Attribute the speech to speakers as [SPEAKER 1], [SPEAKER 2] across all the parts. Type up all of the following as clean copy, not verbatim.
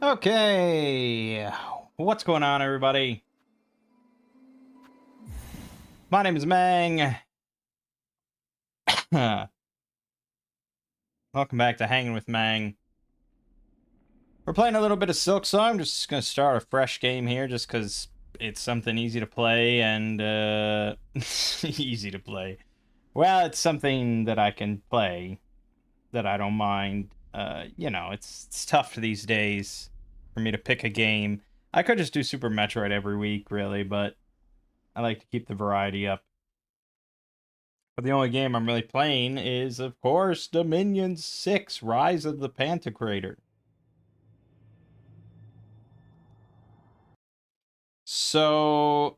[SPEAKER 1] Okay, what's going on, everybody? My name is Mangg. Welcome back to Hanging with Mangg. We're playing a little bit of Silk, so I'm just gonna start a fresh game here, just because it's something easy to play and easy to play. Well, it's something that I can play that I don't mind. It's tough these days for me to pick a game. I could just do Super Metroid every week, really, but I like to keep the variety up. But the only game I'm really playing is, of course, Dominion 6, Rise of the Pantocrator. So,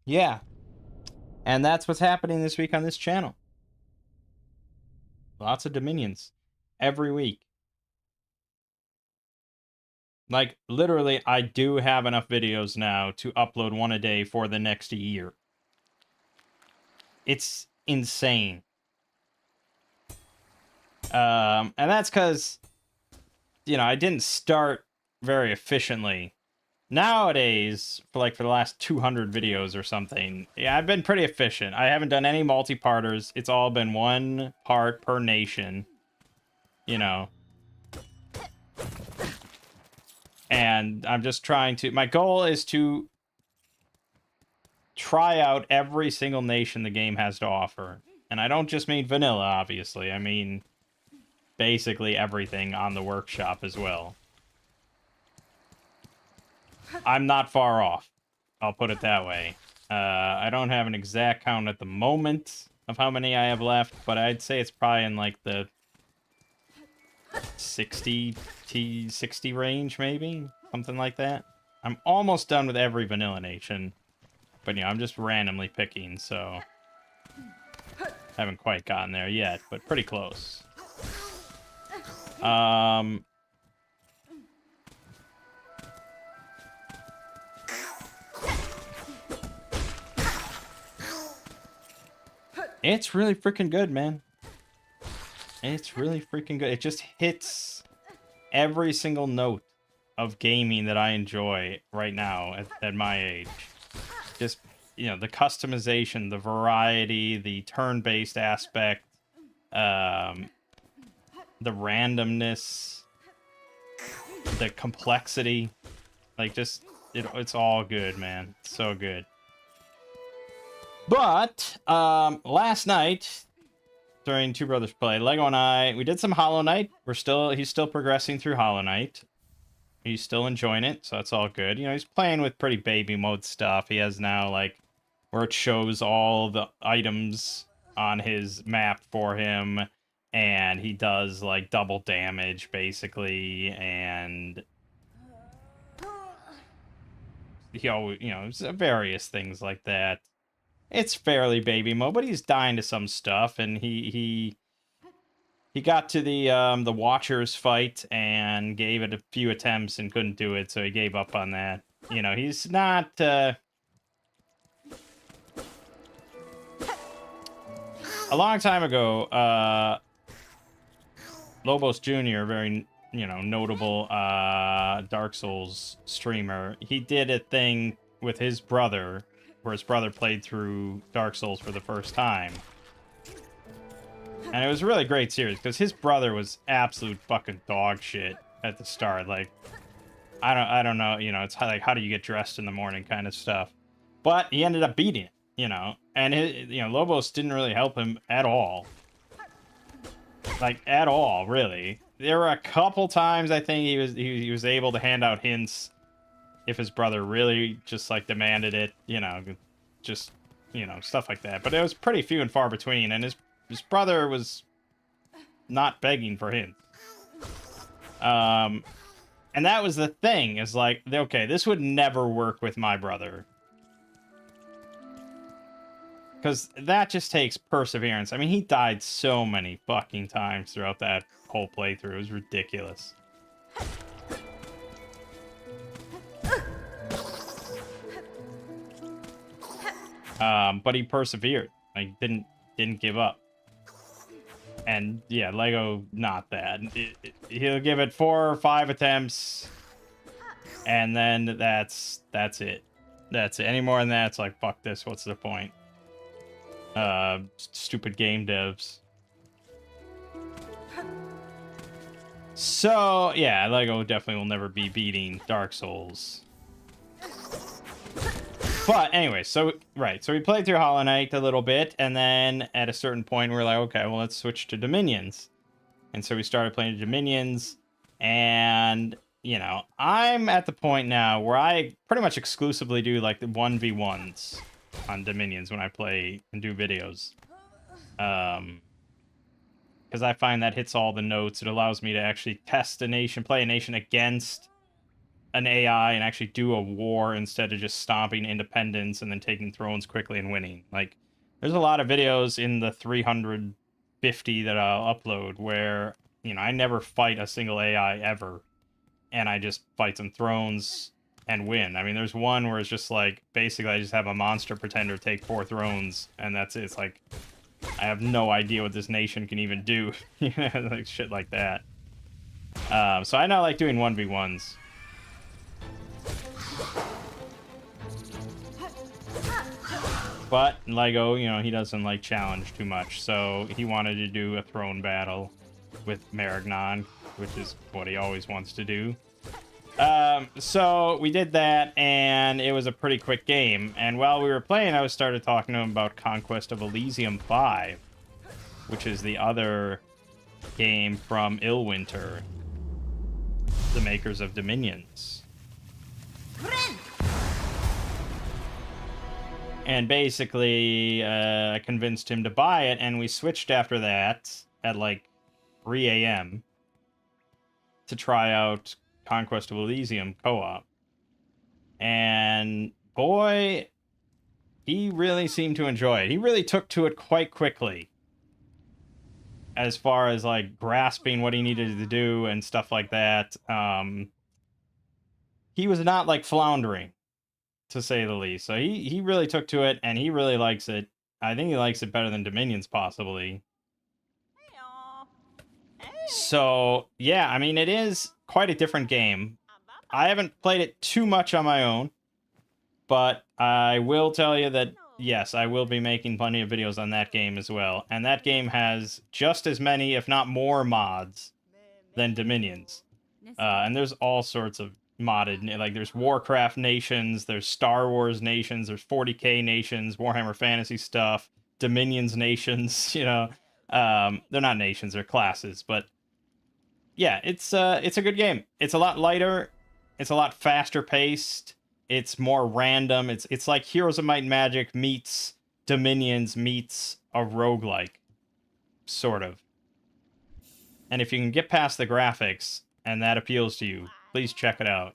[SPEAKER 1] yeah. And that's what's happening this week on this channel. Lots of Dominions. Every week. Like, literally, I do have enough videos now to upload one a day for the next year. It's insane. And that's because, I didn't start very efficiently. Nowadays, for the last 200 videos or something, yeah, I've been pretty efficient. I haven't done any multi-parters. It's all been one part per nation, And I'm just trying to... My goal is to try out every single nation the game has to offer. And I don't just mean vanilla, obviously. I mean basically everything on the workshop as well. I'm not far off. I'll put it that way. I don't have an exact count at the moment of how many I have left, but I'd say it's probably in like the 60 range, maybe? Something like that. I'm almost done with every vanilla nation. But, I'm just randomly picking, so... Haven't quite gotten there yet, but pretty close. It's really freaking good, man. It's really freaking good. It just hits every single note of gaming that I enjoy right now at my age. Just, the customization, the variety, the turn-based aspect, the randomness, the complexity. It's all good, man. It's so good. But, last night, during Two Brothers Play, Lego and I, we did some Hollow Knight. He's still progressing through Hollow Knight. He's still enjoying it, so that's all good. He's playing with pretty baby mode stuff. He has now, where it shows all the items on his map for him, and he does, double damage, basically, and he always, various things like that. It's fairly baby mode, but he's dying to some stuff, and he got to the Watchers fight and gave it a few attempts and couldn't do it, so he gave up on that. He's not a long time ago, Lobos Jr., very notable Dark Souls streamer, he did a thing with his brother where his brother played through Dark Souls for the first time. And it was a really great series, because his brother was absolute fucking dog shit at the start. I don't know, it's how do you get dressed in the morning kind of stuff. But he ended up beating it, and Lobos didn't really help him at all. At all, really. There were a couple times I think he was able to hand out hints if his brother really just demanded it, just stuff like that. But it was pretty few and far between, and his brother was not begging for hints. And that was the thing, is okay, this would never work with my brother. Because that just takes perseverance. I mean, he died so many fucking times throughout that whole playthrough. It was ridiculous. But he persevered. Didn't give up. And yeah, Lego, not that. He'll give it 4 or 5 attempts, and then that's it. That's it. Any more than that, it's like, fuck this. What's the point? Stupid game devs. So yeah, Lego definitely will never be beating Dark Souls. But anyway, so we played through Hollow Knight a little bit, and then at a certain point we're like, okay, well, let's switch to Dominions. And so we started playing Dominions, and you know, I'm at the point now where I pretty much exclusively do like the 1v1s on Dominions when I play and do videos. Because I find that hits all the notes. It allows me to actually test a nation, play a nation against an AI, and actually do a war instead of just stomping independence and then taking thrones quickly and winning. Like, there's a lot of videos in the 350 that I'll upload where, you know, I never fight a single AI ever, and I just fight some thrones and win. I mean, there's one where it's just like, basically I just have a monster pretender take 4 thrones, and that's it. It's like, I have no idea what this nation can even do. You know, like shit like that. So I now like doing 1v1s. But Lego, you know, he doesn't like challenge too much, so he wanted to do a throne battle with Maragnon, which is what he always wants to do. So we did that, and it was a pretty quick game. And while we were playing, I started talking to him about Conquest of Elysium 5, which is the other game from Illwinter, the makers of Dominions. And basically, I convinced him to buy it, and we switched after that at like 3 a.m. to try out Conquest of Elysium co-op. And boy, he really seemed to enjoy it. He really took to it quite quickly, as far as like grasping what he needed to do and stuff like that. He was not like floundering, to say the least. So he really took to it, and he really likes it. I think he likes it better than Dominions, possibly. So, yeah, I mean, it is quite a different game. I haven't played it too much on my own, but I will tell you that, yes, I will be making plenty of videos on that game as well. And that game has just as many, if not more, mods than Dominions. And there's all sorts of modded, like there's Warcraft nations, there's Star Wars nations, there's 40k nations, Warhammer Fantasy stuff, Dominions nations, you know. They're not nations, they're classes, but yeah, it's a good game. It's a lot lighter, it's a lot faster paced, it's more random. It's like Heroes of Might and Magic meets Dominions meets a roguelike, sort of. And if you can get past the graphics and that appeals to you, please check it out.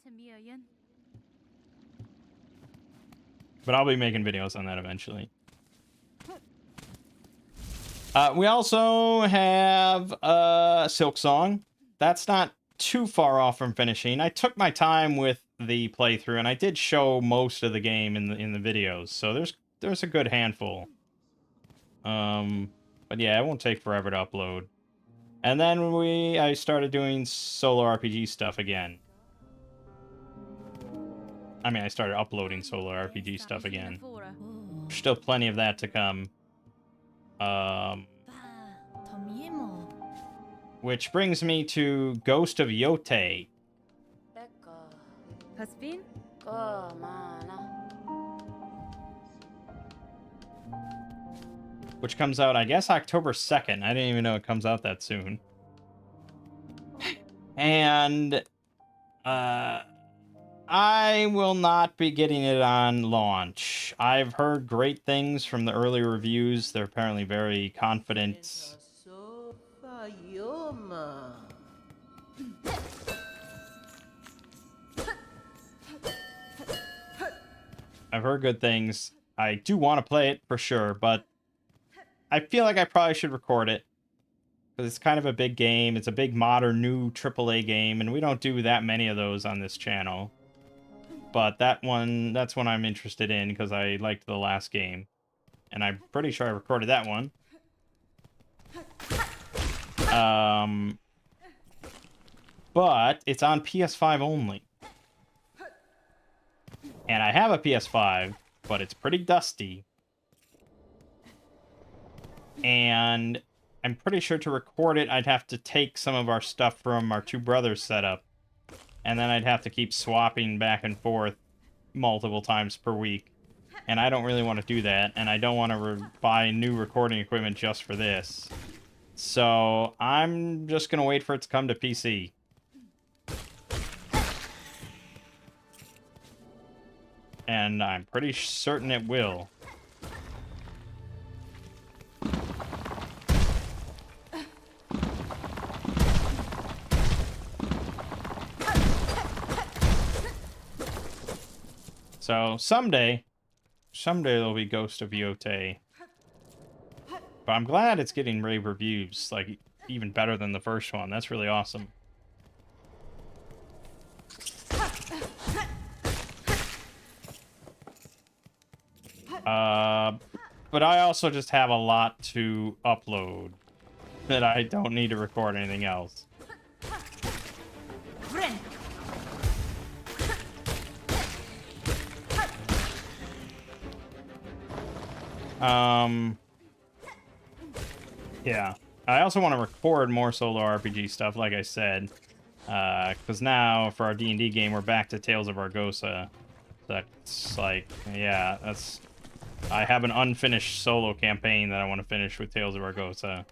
[SPEAKER 1] But I'll be making videos on that eventually. We also have Silk Song. That's not too far off from finishing. I took my time with the playthrough, and I did show most of the game in the videos. So there's a good handful. But yeah, it won't take forever to upload. And then I started doing solo RPG stuff again. I mean, I started uploading solo RPG stuff again. There's still plenty of that to come. Which brings me to Ghost of Yote. Which comes out, I guess, October 2nd. I didn't even know it comes out that soon. And I will not be getting it on launch. I've heard great things from the early reviews. They're apparently very confident. I've heard good things. I do want to play it for sure, but I feel like I probably should record it. Because it's kind of a big game. It's a big modern new AAA game, and we don't do that many of those on this channel. But that's one I'm interested in because I liked the last game. And I'm pretty sure I recorded that one. But it's on PS5 only. And I have a PS5, but it's pretty dusty. And I'm pretty sure to record it, I'd have to take some of our stuff from our two brothers setup. And then I'd have to keep swapping back and forth multiple times per week. And I don't really want to do that. And I don't want to buy new recording equipment just for this. So I'm just going to wait for it to come to PC. And I'm pretty certain it will. So someday there'll be Ghost of Yotei. But I'm glad it's getting rave reviews, like even better than the first one. That's really awesome. But I also just have a lot to upload that I don't need to record anything else. Yeah. I also want to record more solo RPG stuff, like I said. Because now, for our D&D game, we're back to Tales of Argosa. That's like, yeah, that's... I have an unfinished solo campaign that I want to finish with Tales of Argosa.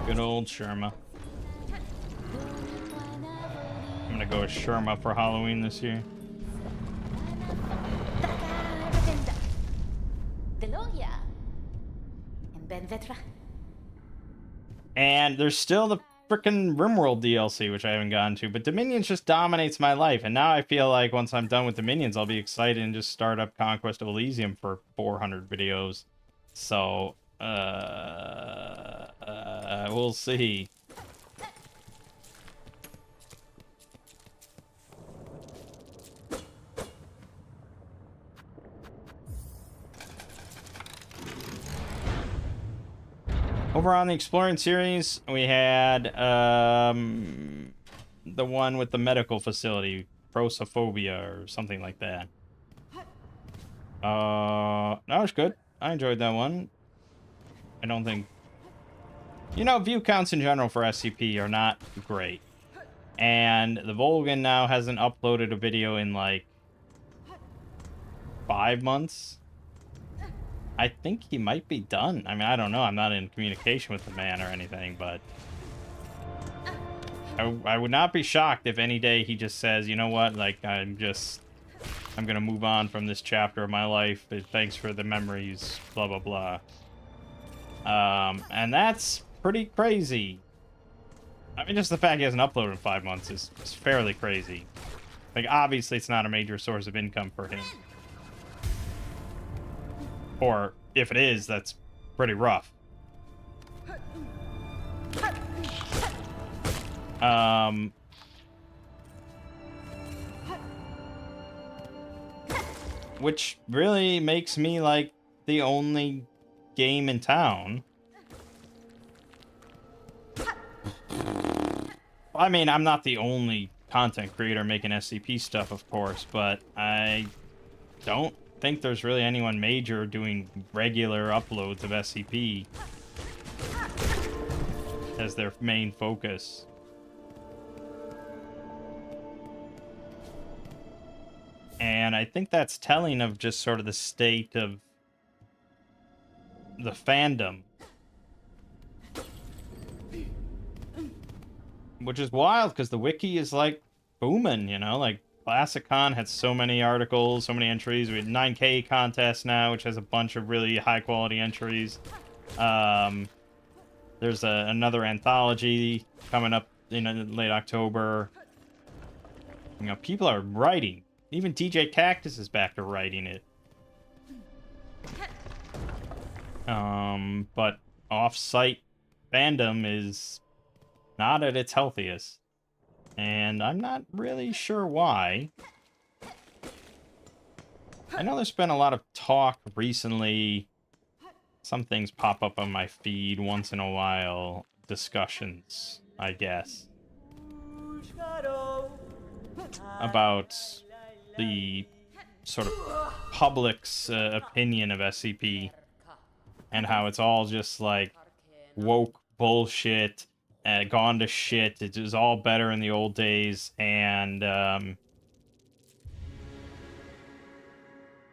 [SPEAKER 1] Good old Sherma. I'm gonna go with Sherma for Halloween this year. And there's still the frickin' RimWorld DLC, which I haven't gotten to, but Dominions just dominates my life, and now I feel like once I'm done with Dominions, I'll be excited and just start up Conquest of Elysium for 400 videos. So, we'll see. Over on the Exploring series, we had the one with the medical facility, Prosophobia or something like that. That was good. I enjoyed that one. I don't think... You know, view counts in general for SCP are not great. And the Volgan now hasn't uploaded a video in, like, 5 months. I think he might be done. I mean, I don't know. I'm not in communication with the man or anything, but... I would not be shocked if any day he just says, you know what, like, I'm gonna move on from this chapter of my life. Thanks for the memories, blah, blah, blah. And that's pretty crazy. I mean, just the fact he hasn't uploaded in 5 months is fairly crazy. Like, obviously it's not a major source of income for him. Or, if it is, that's pretty rough. Which really makes me, like, the only game in town. I mean, I'm not the only content creator making SCP stuff, of course, but I don't think there's really anyone major doing regular uploads of SCP as their main focus. And I think that's telling of just sort of the state of the fandom. Which is wild, because the wiki is, like, booming, you know? Like, ClassicCon had so many articles, so many entries. We had 9K contest now, which has a bunch of really high-quality entries. There's another anthology coming up in late October. You know, people are writing. Even DJ Cactus is back to writing it. But off-site fandom is not at its healthiest. And I'm not really sure why. I know there's been a lot of talk recently. Some things pop up on my feed once in a while. Discussions, I guess. About the sort of public's opinion of SCP. And how it's all just like woke bullshit, gone to shit. It was all better in the old days, and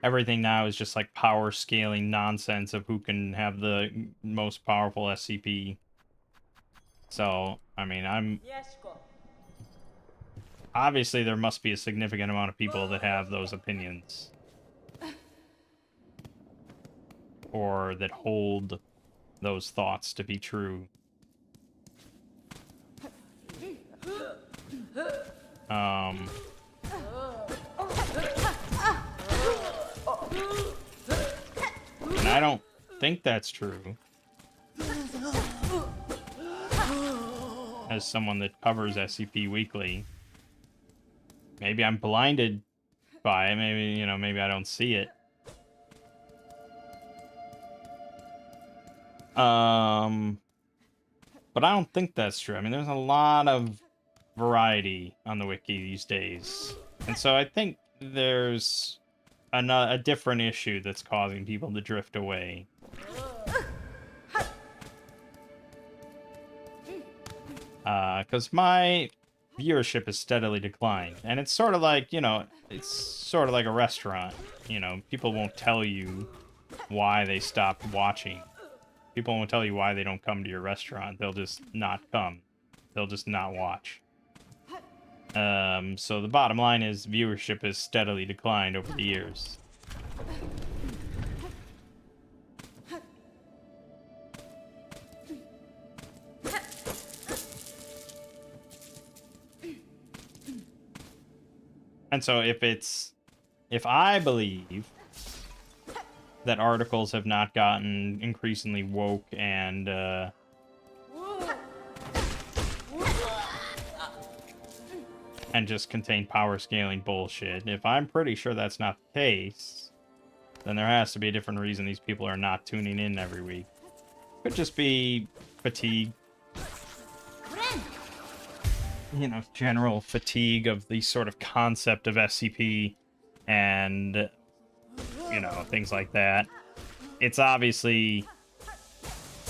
[SPEAKER 1] everything now is just like power scaling nonsense of who can have the most powerful SCP. So, I mean, obviously there must be a significant amount of people that have those opinions. Or that hold those thoughts to be true. And I don't think that's true. As someone that covers SCP weekly. Maybe I'm blinded by it. Maybe, maybe I don't see it. But I don't think that's true. I mean, there's a lot of variety on the wiki these days. And so I think there's a different issue that's causing people to drift away. Because my viewership has steadily declined. And it's sort of like, it's sort of like a restaurant. People won't tell you why they stopped watching. People won't tell you why they don't come to your restaurant. They'll just not come. They'll just not watch. So the bottom line is viewership has steadily declined over the years. And so if I believe that articles have not gotten increasingly woke and just contain power scaling bullshit, if I'm pretty sure that's not the case, then there has to be a different reason these people are not tuning in every week. Could just be fatigue. General fatigue of the sort of concept of SCP and, things like that. It's obviously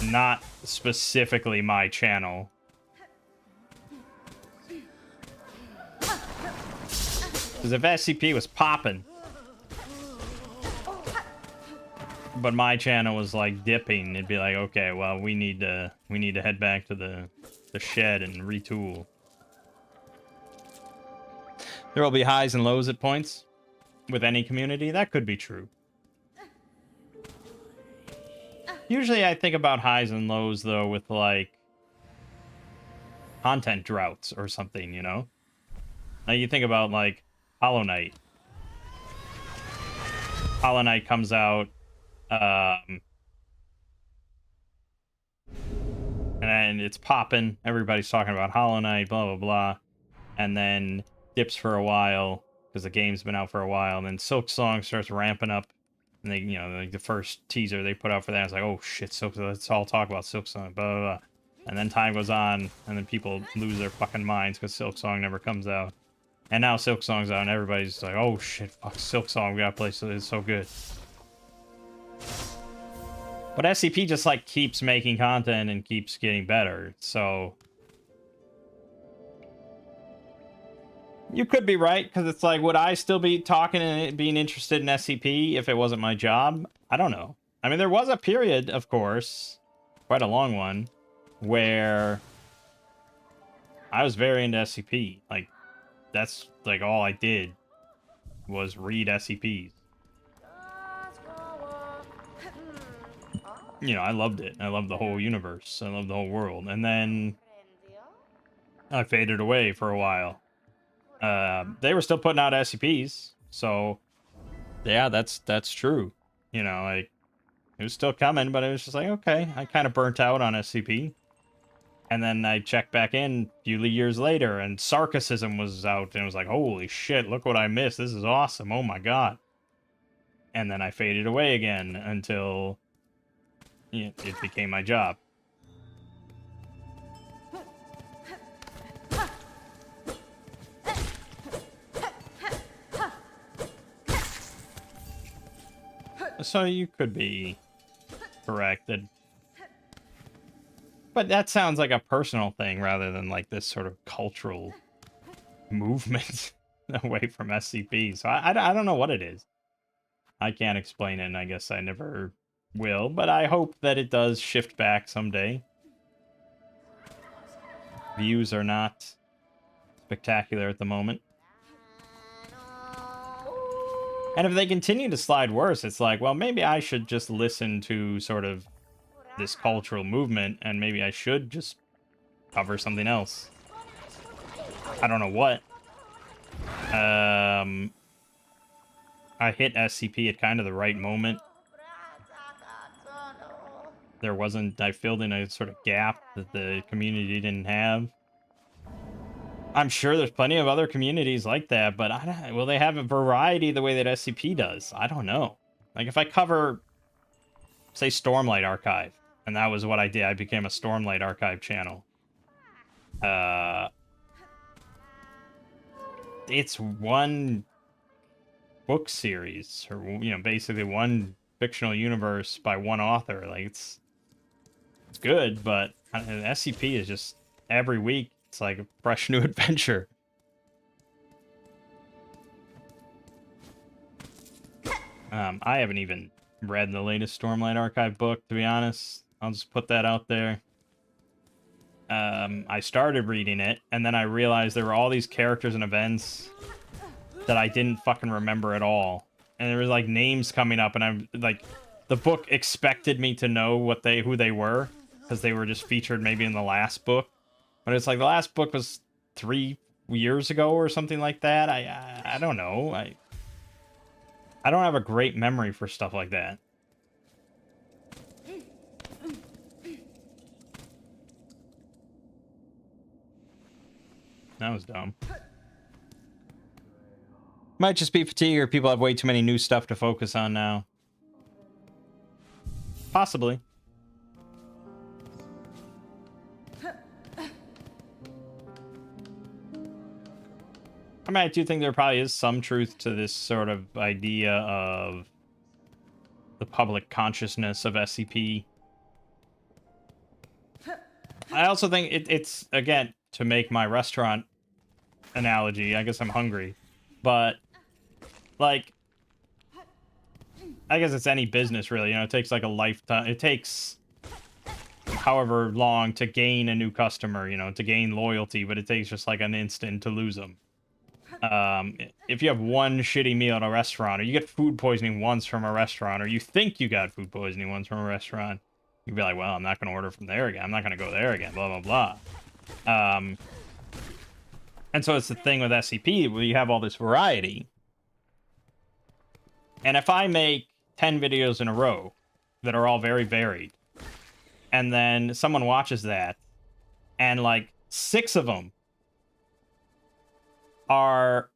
[SPEAKER 1] not specifically my channel. Because if SCP was popping, but my channel was like dipping, it'd be like, okay, well, we need to head back to the shed and retool. There will be highs and lows at points with any community. That could be true. Usually I think about highs and lows, though, with, like, content droughts or something, Like, you think about, like, Hollow Knight. Hollow Knight comes out, and it's popping. Everybody's talking about Hollow Knight, blah, blah, blah. And then dips for a while because the game's been out for a while, and then Silksong starts ramping up, and they, like the first teaser they put out for that, it's like, oh shit, let's all talk about Silksong, blah, blah, blah. And then time goes on, and then people lose their fucking minds because Silksong never comes out. And now Silksong's out, and everybody's like, oh shit, fuck Silksong, we gotta play, so it's so good. But SCP just, like, keeps making content and keeps getting better, so you could be right, because it's like, would I still be talking and being interested in SCP if it wasn't my job? I don't know. I mean, there was a period, of course, quite a long one, where I was very into SCP. Like, that's, like, all I did was read SCPs. I loved it. I loved the whole universe. I loved the whole world. And then I faded away for a while. They were still putting out SCPs, so yeah, that's true. Like, it was still coming, but it was just like, okay, I kind of burnt out on SCP. And then I checked back in a few years later, and Sarcasm was out, and it was like, holy shit, look what I missed. This is awesome. Oh my god. And then I faded away again until it became my job. So you could be corrected. But that sounds like a personal thing rather than like this sort of cultural movement away from SCP. So I don't know what it is. I can't explain it, and I guess I never will. But I hope that it does shift back someday. Views are not spectacular at the moment. And if they continue to slide worse, it's like, well, maybe I should just listen to sort of this cultural movement, and maybe I should just cover something else. I don't know what. I hit SCP at kind of the right moment. I filled in a sort of gap that the community didn't have. I'm sure there's plenty of other communities like that, but will they have a variety the way that SCP does? I don't know. Like, if I cover, say, Stormlight Archive, and that was what I did. I became a Stormlight Archive channel. It's one book series, or, you know, basically one fictional universe by one author. Like, it's good, but SCP is just every week. It's like a fresh new adventure. I haven't even read the latest Stormlight Archive book, to be honest. I'll just put that out there. I started reading it, and then I realized there were all these characters and events that I didn't fucking remember at all. And there was like names coming up, and I'm like, the book expected me to know who they were, because they were just featured maybe in the last book. But it's like the last book was 3 years ago or something like that. I don't know. I don't have a great memory for stuff like that. That was dumb. Might just be fatigue, or people have way too many new stuff to focus on now. Possibly. I mean, I do think there probably is some truth to this sort of idea of the public consciousness of SCP. I also think it's, again, to make my restaurant analogy, I guess I'm hungry, but, like, I guess it's any business, really. You know, it takes, like, a lifetime. It takes however long to gain a new customer, you know, to gain loyalty, but it takes just, like, an instant to lose them. If you have one shitty meal at a restaurant, or you get food poisoning once from a restaurant, or you think you got food poisoning once from a restaurant, you'd be like, well, I'm not going to order from there again. I'm not going to go there again, blah, blah, blah. And so it's the thing with SCP, where you have all this variety. And if I make 10 videos in a row that are all very varied, and then someone watches that, and, like, 6 of them are,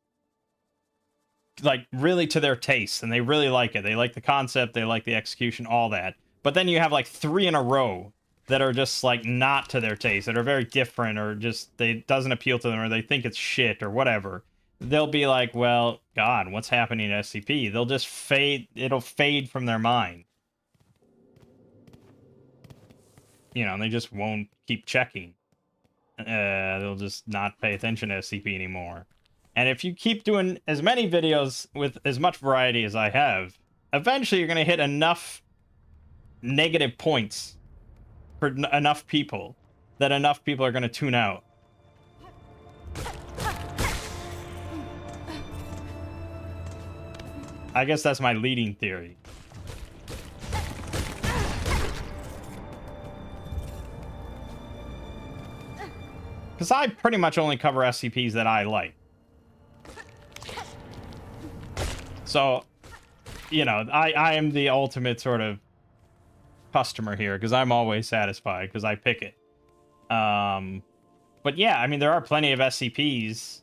[SPEAKER 1] like, really to their taste, and they really like it. They like the concept, they like the execution, all that. But then you have, like, 3 in a row that are just, like, not to their taste, that are very different, or just, doesn't appeal to them, or they think it's shit, or whatever. They'll be like, well, God, what's happening at SCP? They'll just fade, it'll fade from their mind. You know, and they just won't keep checking. They'll just not pay attention to SCP anymore. And if you keep doing as many videos with as much variety as I have, eventually you're going to hit enough negative points for enough people that enough people are going to tune out. I guess that's my leading theory. Because I pretty much only cover SCPs that I like. So, you know, I am the ultimate sort of customer here, because I'm always satisfied, because I pick it. But yeah, I mean, there are plenty of SCPs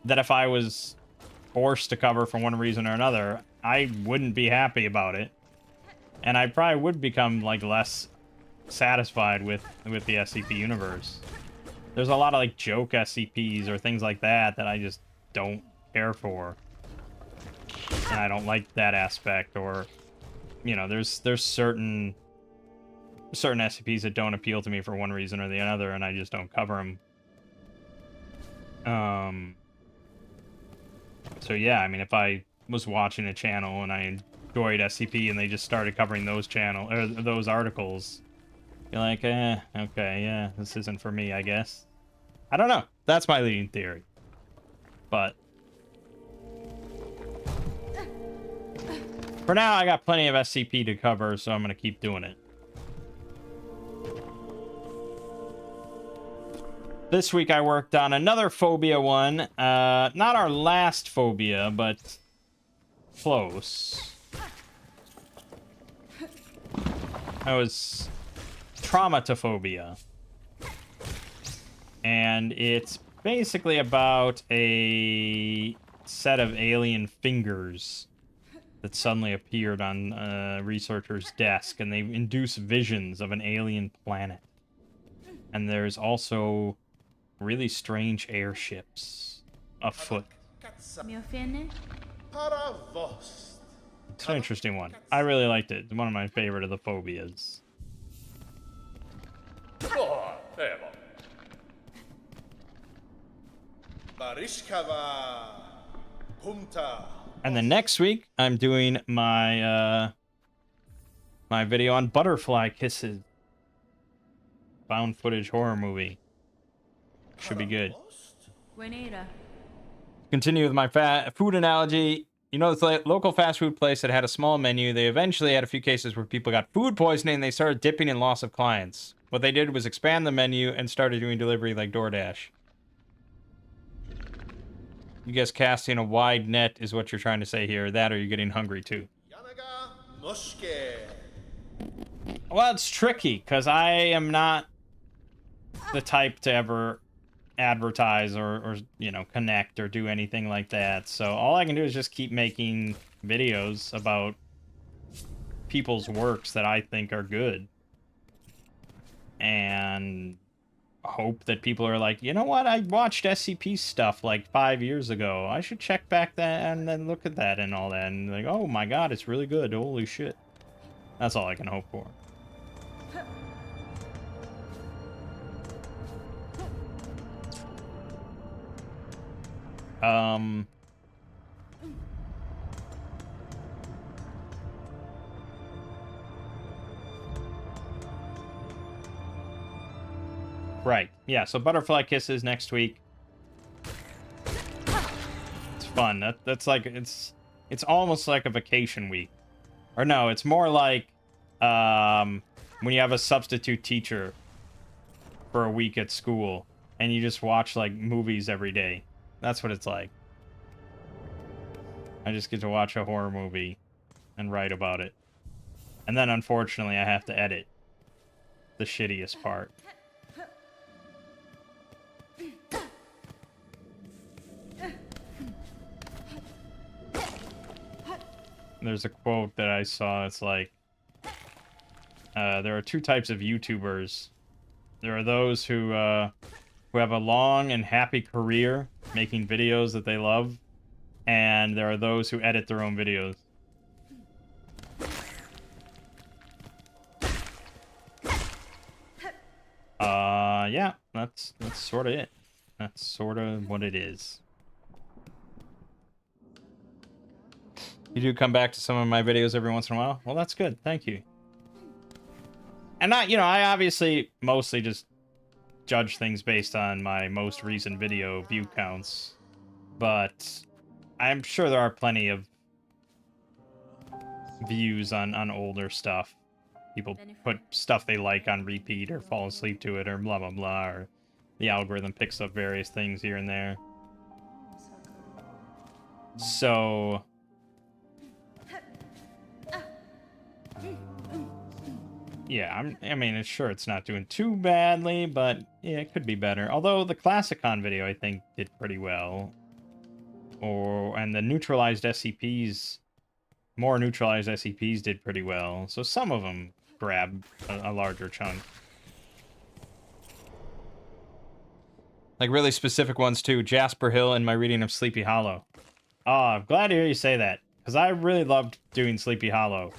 [SPEAKER 1] that if I was forced to cover for one reason or another, I wouldn't be happy about it. And I probably would become, like, less satisfied with the SCP universe. There's a lot of, like, joke SCPs or things like that that I just don't care for. And I don't like that aspect, or, you know, there's certain SCPs that don't appeal to me for one reason or the other, and I just don't cover them. So yeah, I mean, if I was watching a channel and I enjoyed SCP and they just started covering those those articles, you're like, okay, yeah, this isn't for me, I guess. I don't know. That's my leading theory. But for now, I got plenty of SCP to cover, so I'm gonna keep doing it. This week I worked on another phobia one. Not our last phobia, but close. That was traumatophobia. And it's basically about a set of alien fingers that suddenly appeared on a researcher's desk, and they induce visions of an alien planet. And there's also really strange airships afoot. It's an interesting one. I really liked it. It's one of my favorite of the phobias. And then next week, I'm doing my my video on butterfly kisses. Found footage horror movie. Should be good. Continue with my food analogy. You know, this local fast food place that had a small menu. They eventually had a few cases where people got food poisoning and they started dipping in loss of clients. What they did was expand the menu and started doing delivery like DoorDash. You guess casting a wide net is what you're trying to say here. That or you're getting hungry too. Well, it's tricky because I am not the type to ever advertise or you know, connect or do anything like that. So all I can do is just keep making videos about people's works that I think are good. And hope that people are like, you know what, I watched SCP stuff like 5 years ago. I should check back that and then look at that and all that. And like, oh my god, it's really good. Holy shit. That's all I can hope for. Right. Yeah, so butterfly kisses next week. It's fun. That's like it's almost like a vacation week. Or no, it's more like when you have a substitute teacher for a week at school and you just watch like movies every day. That's what it's like. I just get to watch a horror movie and write about it. And then unfortunately I have to edit the shittiest part. There's a quote that I saw. It's like, there are two types of YouTubers. There are those who have a long and happy career making videos that they love, and there are those who edit their own videos. Yeah, that's sort of it. That's sort of what it is. You do come back to some of my videos every once in a while? Well, that's good. Thank you. And not, you know, I obviously mostly just judge things based on my most recent video view counts. But I'm sure there are plenty of views on older stuff. People put stuff they like on repeat or fall asleep to it or blah, blah, blah. Or the algorithm picks up various things here and there. So... Yeah, I mean, it's sure it's not doing too badly, but yeah, it could be better. Although the Classicon video, I think, did pretty well. And the neutralized SCPs, more neutralized SCPs did pretty well. So some of them grabbed a larger chunk. Like really specific ones too. Jasper Hill in my reading of Sleepy Hollow. Oh, I'm glad to hear you say that, because I really loved doing Sleepy Hollow.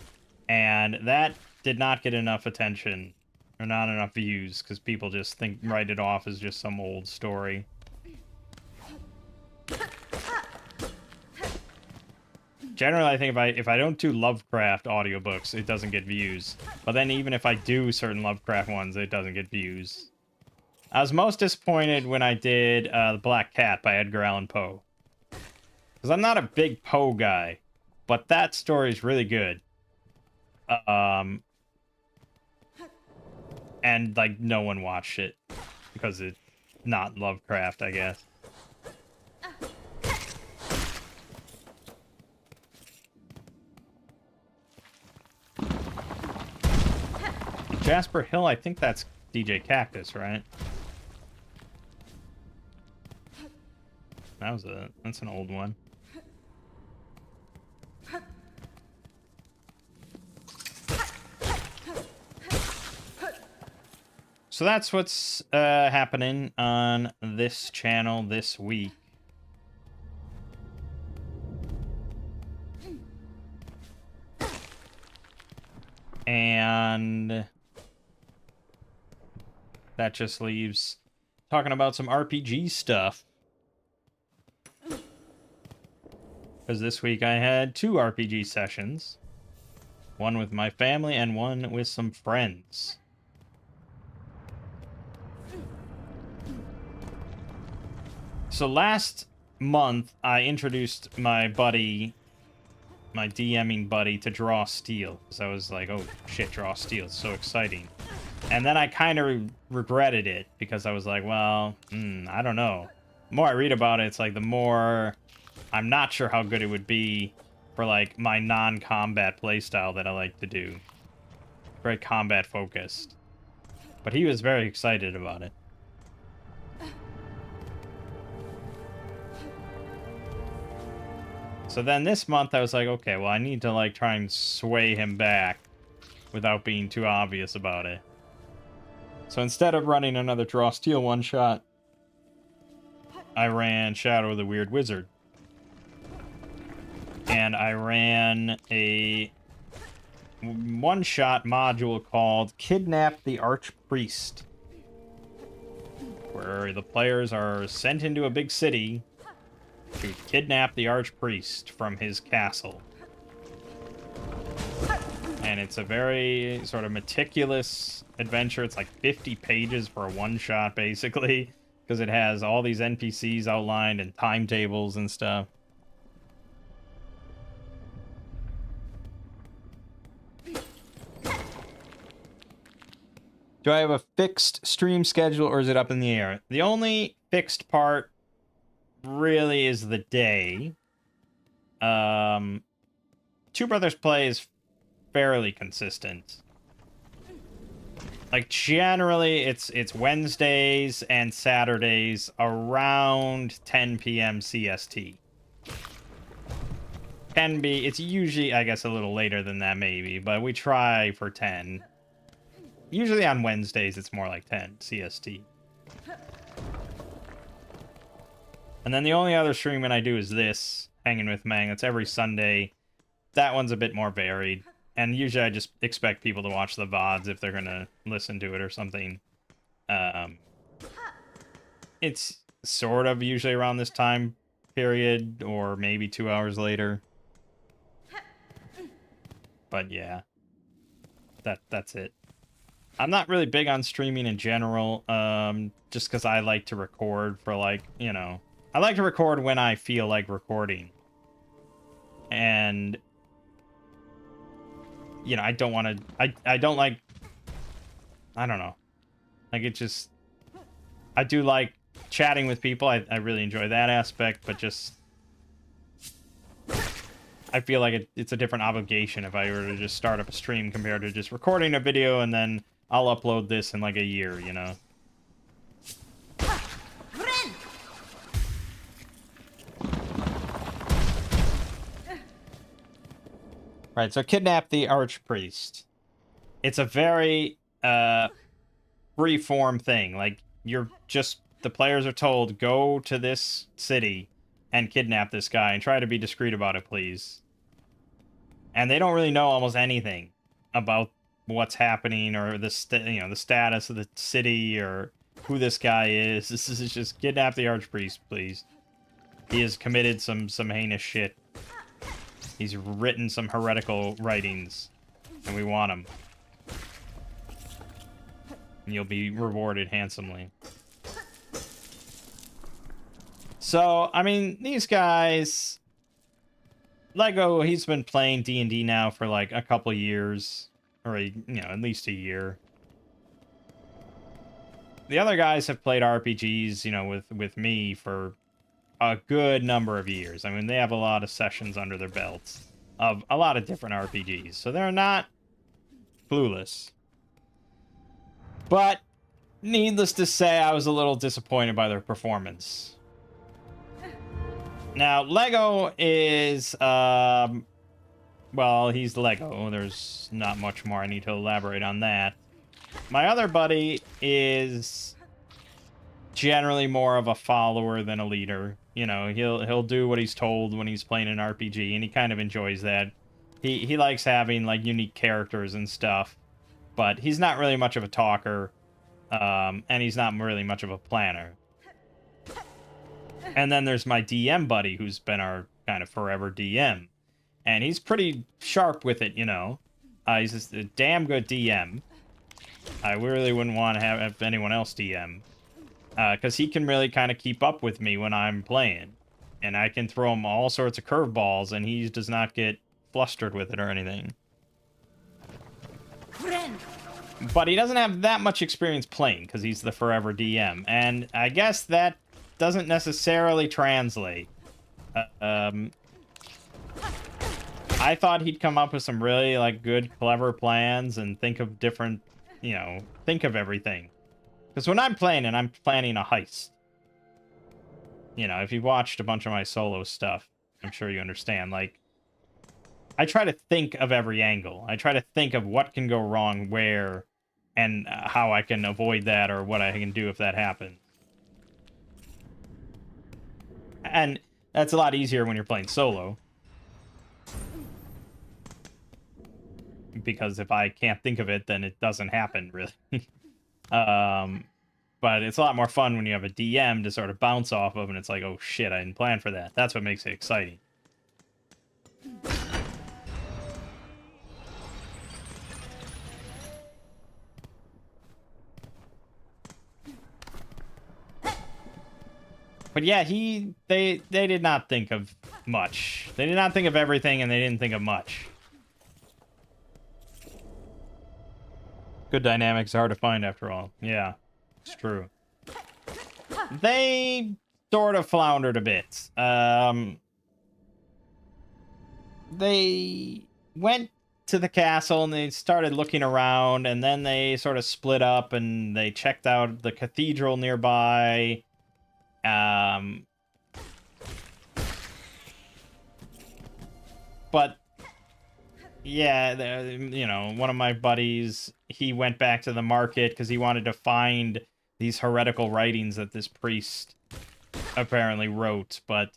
[SPEAKER 1] And that did not get enough attention, or not enough views, because people just write it off as just some old story. Generally, I think if I don't do Lovecraft audiobooks, it doesn't get views. But then even if I do certain Lovecraft ones, it doesn't get views. I was most disappointed when I did The Black Cat by Edgar Allan Poe. Because I'm not a big Poe guy, but that story is really good. And, like, no one watched it. Because it's not Lovecraft, I guess. Jasper Hill, I think that's DJ Cactus, right? That's an old one. So that's what's happening on this channel this week. And that just leaves talking about some RPG stuff. Because this week I had 2 RPG sessions. One with my family and one with some friends. So last month, I introduced my buddy, my DMing buddy, to Draw Steel. Because I was like, oh shit, Draw Steel, it's so exciting. And then I kind of regretted it, because I was like, well, I don't know. The more I read about it, it's like the more I'm not sure how good it would be for like my non-combat playstyle that I like to do. Very combat focused. But he was very excited about it. So then this month I was like, okay, well I need to like try and sway him back without being too obvious about it. So instead of running another Draw Steel one-shot, I ran Shadow of the Weird Wizard. And I ran a one-shot module called Kidnap the Archpriest, where the players are sent into a big city to kidnap the Archpriest from his castle. And it's a very sort of meticulous adventure. It's like 50 pages for a one-shot, basically, because it has all these NPCs outlined and timetables and stuff. Do I have a fixed stream schedule, or is it up in the air? The only fixed part really is the day. Two Brothers Play is fairly consistent. Like, generally, it's Wednesdays and Saturdays around 10 p.m. CST. It's usually, I guess, a little later than that, maybe, but we try for 10. Usually on Wednesdays, it's more like 10 CST. And then the only other streaming I do is this, Hanging with Mangg. That's every Sunday. That one's a bit more varied. And usually I just expect people to watch the VODs if they're going to listen to it or something. It's sort of usually around this time period, or maybe 2 hours later. But yeah, that's it. I'm not really big on streaming in general, just because I like to record for, like, you know... I like to record when I feel like recording. And... you know, I don't want to... I don't like... I don't know. Like, it just... I do like chatting with people. I really enjoy that aspect, but just... I feel like it's a different obligation if I were to just start up a stream compared to just recording a video and then I'll upload this in like a year, you know? Right, so kidnap the archpriest. It's a very free-form thing. Like, the players are told, go to this city and kidnap this guy and try to be discreet about it, please. And they don't really know almost anything about what's happening or the status of the city or who this guy is. This is just kidnap the archpriest, please. He has committed some heinous shit. He's written some heretical writings, and we want him. And you'll be rewarded handsomely. So, I mean, these guys... Lego, he's been playing D&D now for like a couple years. Or, at least a year. The other guys have played RPGs, with me for a good number of years. I mean, they have a lot of sessions under their belts of a lot of different RPGs. So they're not clueless. But, needless to say, I was a little disappointed by their performance. Now, Lego is, well, he's Lego. There's not much more I need to elaborate on that. My other buddy is generally more of a follower than a leader. He'll do what he's told when he's playing an RPG, and he kind of enjoys that. He likes having, like, unique characters and stuff, but he's not really much of a talker, and he's not really much of a planner. And then there's my DM buddy, who's been our kind of forever DM. And he's pretty sharp with it, He's just a damn good DM. I really wouldn't want to have anyone else DM. Because he can really kind of keep up with me when I'm playing. And I can throw him all sorts of curveballs, and he does not get flustered with it or anything. But he doesn't have that much experience playing, because he's the forever DM. And I guess that doesn't necessarily translate. I thought he'd come up with some really, like, good, clever plans and think of different, think of everything. Because when I'm playing and I'm planning a heist, if you've watched a bunch of my solo stuff, I'm sure you understand, like, I try to think of every angle. I try to think of what can go wrong where and how I can avoid that or what I can do if that happens. And that's a lot easier when you're playing solo. Because if I can't think of it, then it doesn't happen, really. But it's a lot more fun when you have a DM to sort of bounce off of, and it's like, oh shit, I didn't plan for that. That's what makes it exciting. But yeah, they did not think of much. They did not think of everything, and they didn't think of much. Good dynamics are hard to find after all. Yeah, it's true. They sort of floundered a bit. They went to the castle and they started looking around, and then they sort of split up and they checked out the cathedral nearby. But yeah, one of my buddies, he went back to the market because he wanted to find these heretical writings that this priest apparently wrote. But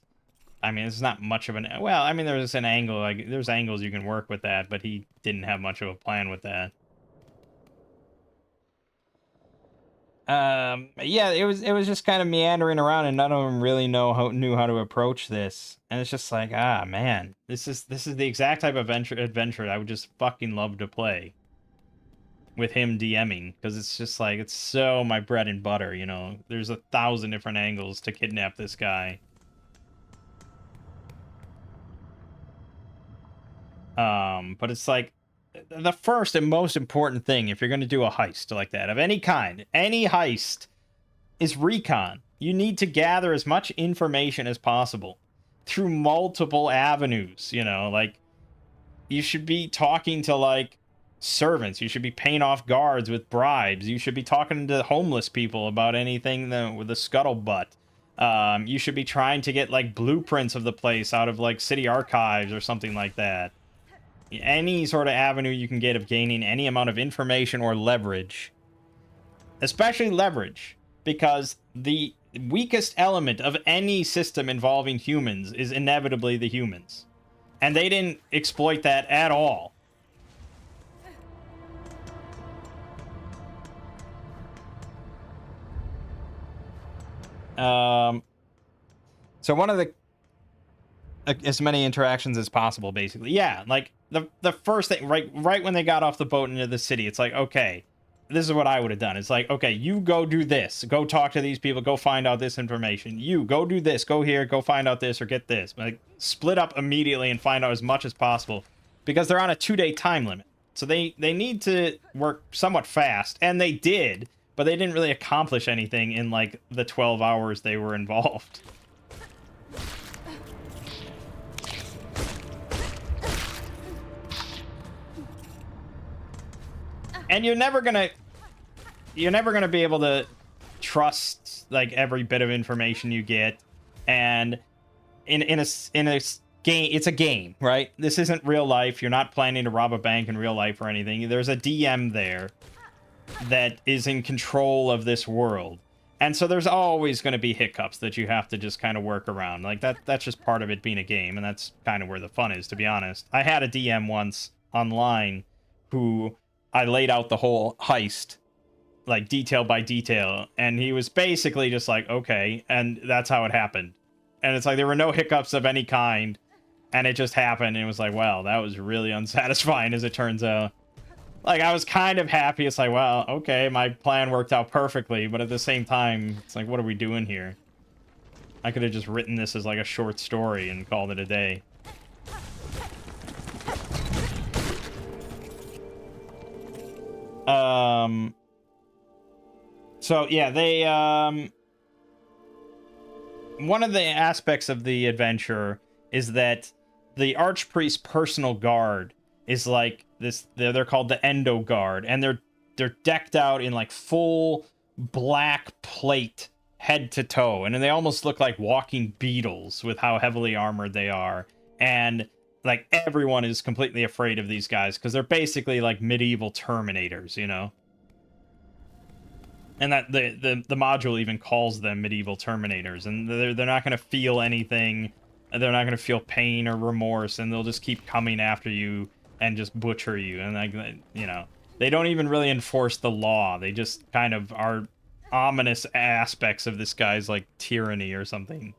[SPEAKER 1] I mean, it's not much of an, well, I mean, there's an angle, like, there's angles you can work with that, but he didn't have much of a plan with that. Yeah, it was just kind of meandering around, and none of them really knew how to approach this. And it's just like, man, this is the exact type of adventure I would just fucking love to play with him DMing, because it's just like, it's so my bread and butter, There's 1,000 different angles to kidnap this guy. But it's like, the first and most important thing, if you're going to do a heist like that, of any kind, any heist, is recon. You need to gather as much information as possible. through multiple avenues, you know, like you should be talking to like servants, you should be paying off guards with bribes, you should be talking to homeless people about anything with the scuttlebutt. You should be trying to get like blueprints of the place out of like city archives or something like that. Any sort of avenue you can get of gaining any amount of information or leverage, especially leverage, because the weakest element of any system involving humans is inevitably the humans. And they didn't exploit that at all. So one of the as many interactions as possible, basically. Yeah, like the first thing, right when they got off the boat into the city, it's like, okay, this is what I would have done. It's like, okay, you go do this, go talk to these people, go find out this information. You go do this, go here, go find out this or get this. Like, split up immediately and find out as much as possible, because they're on a 2-day time limit. So they need to work somewhat fast, and they did, but they didn't really accomplish anything in like the 12 hours they were involved. And you're never gonna be able to trust like every bit of information you get. And in a game, it's a game, right? This isn't real life. You're not planning to rob a bank in real life or anything. There's a DM there that is in control of this world, and so there's always going to be hiccups that you have to just kind of work around. Like that's just part of it being a game, and that's kind of where the fun is, to be honest. I had a DM once online who I laid out the whole heist, like detail by detail, and he was basically just like, okay, and that's how it happened. And it's like there were no hiccups of any kind, and it just happened, and it was like, wow, that was really unsatisfying, as it turns out. Like, I was kind of happy. It's like, well, okay, my plan worked out perfectly, but at the same time, it's like, what are we doing here? I could have just written this as like a short story and called it a day. So yeah, they one of the aspects of the adventure is that the Archpriest's personal guard is like this. They're called the Endo Guard, and they're decked out in like full black plate head to toe, and they almost look like walking beetles with how heavily armored they are. And like everyone is completely afraid of these guys because they're basically like medieval Terminators, you know. And that the module even calls them medieval Terminators, and they're not going to feel anything. They're not going to feel pain or remorse, and they'll just keep coming after you and just butcher you. And like, you know, they don't even really enforce the law. They just kind of are ominous aspects of this guy's like tyranny or something.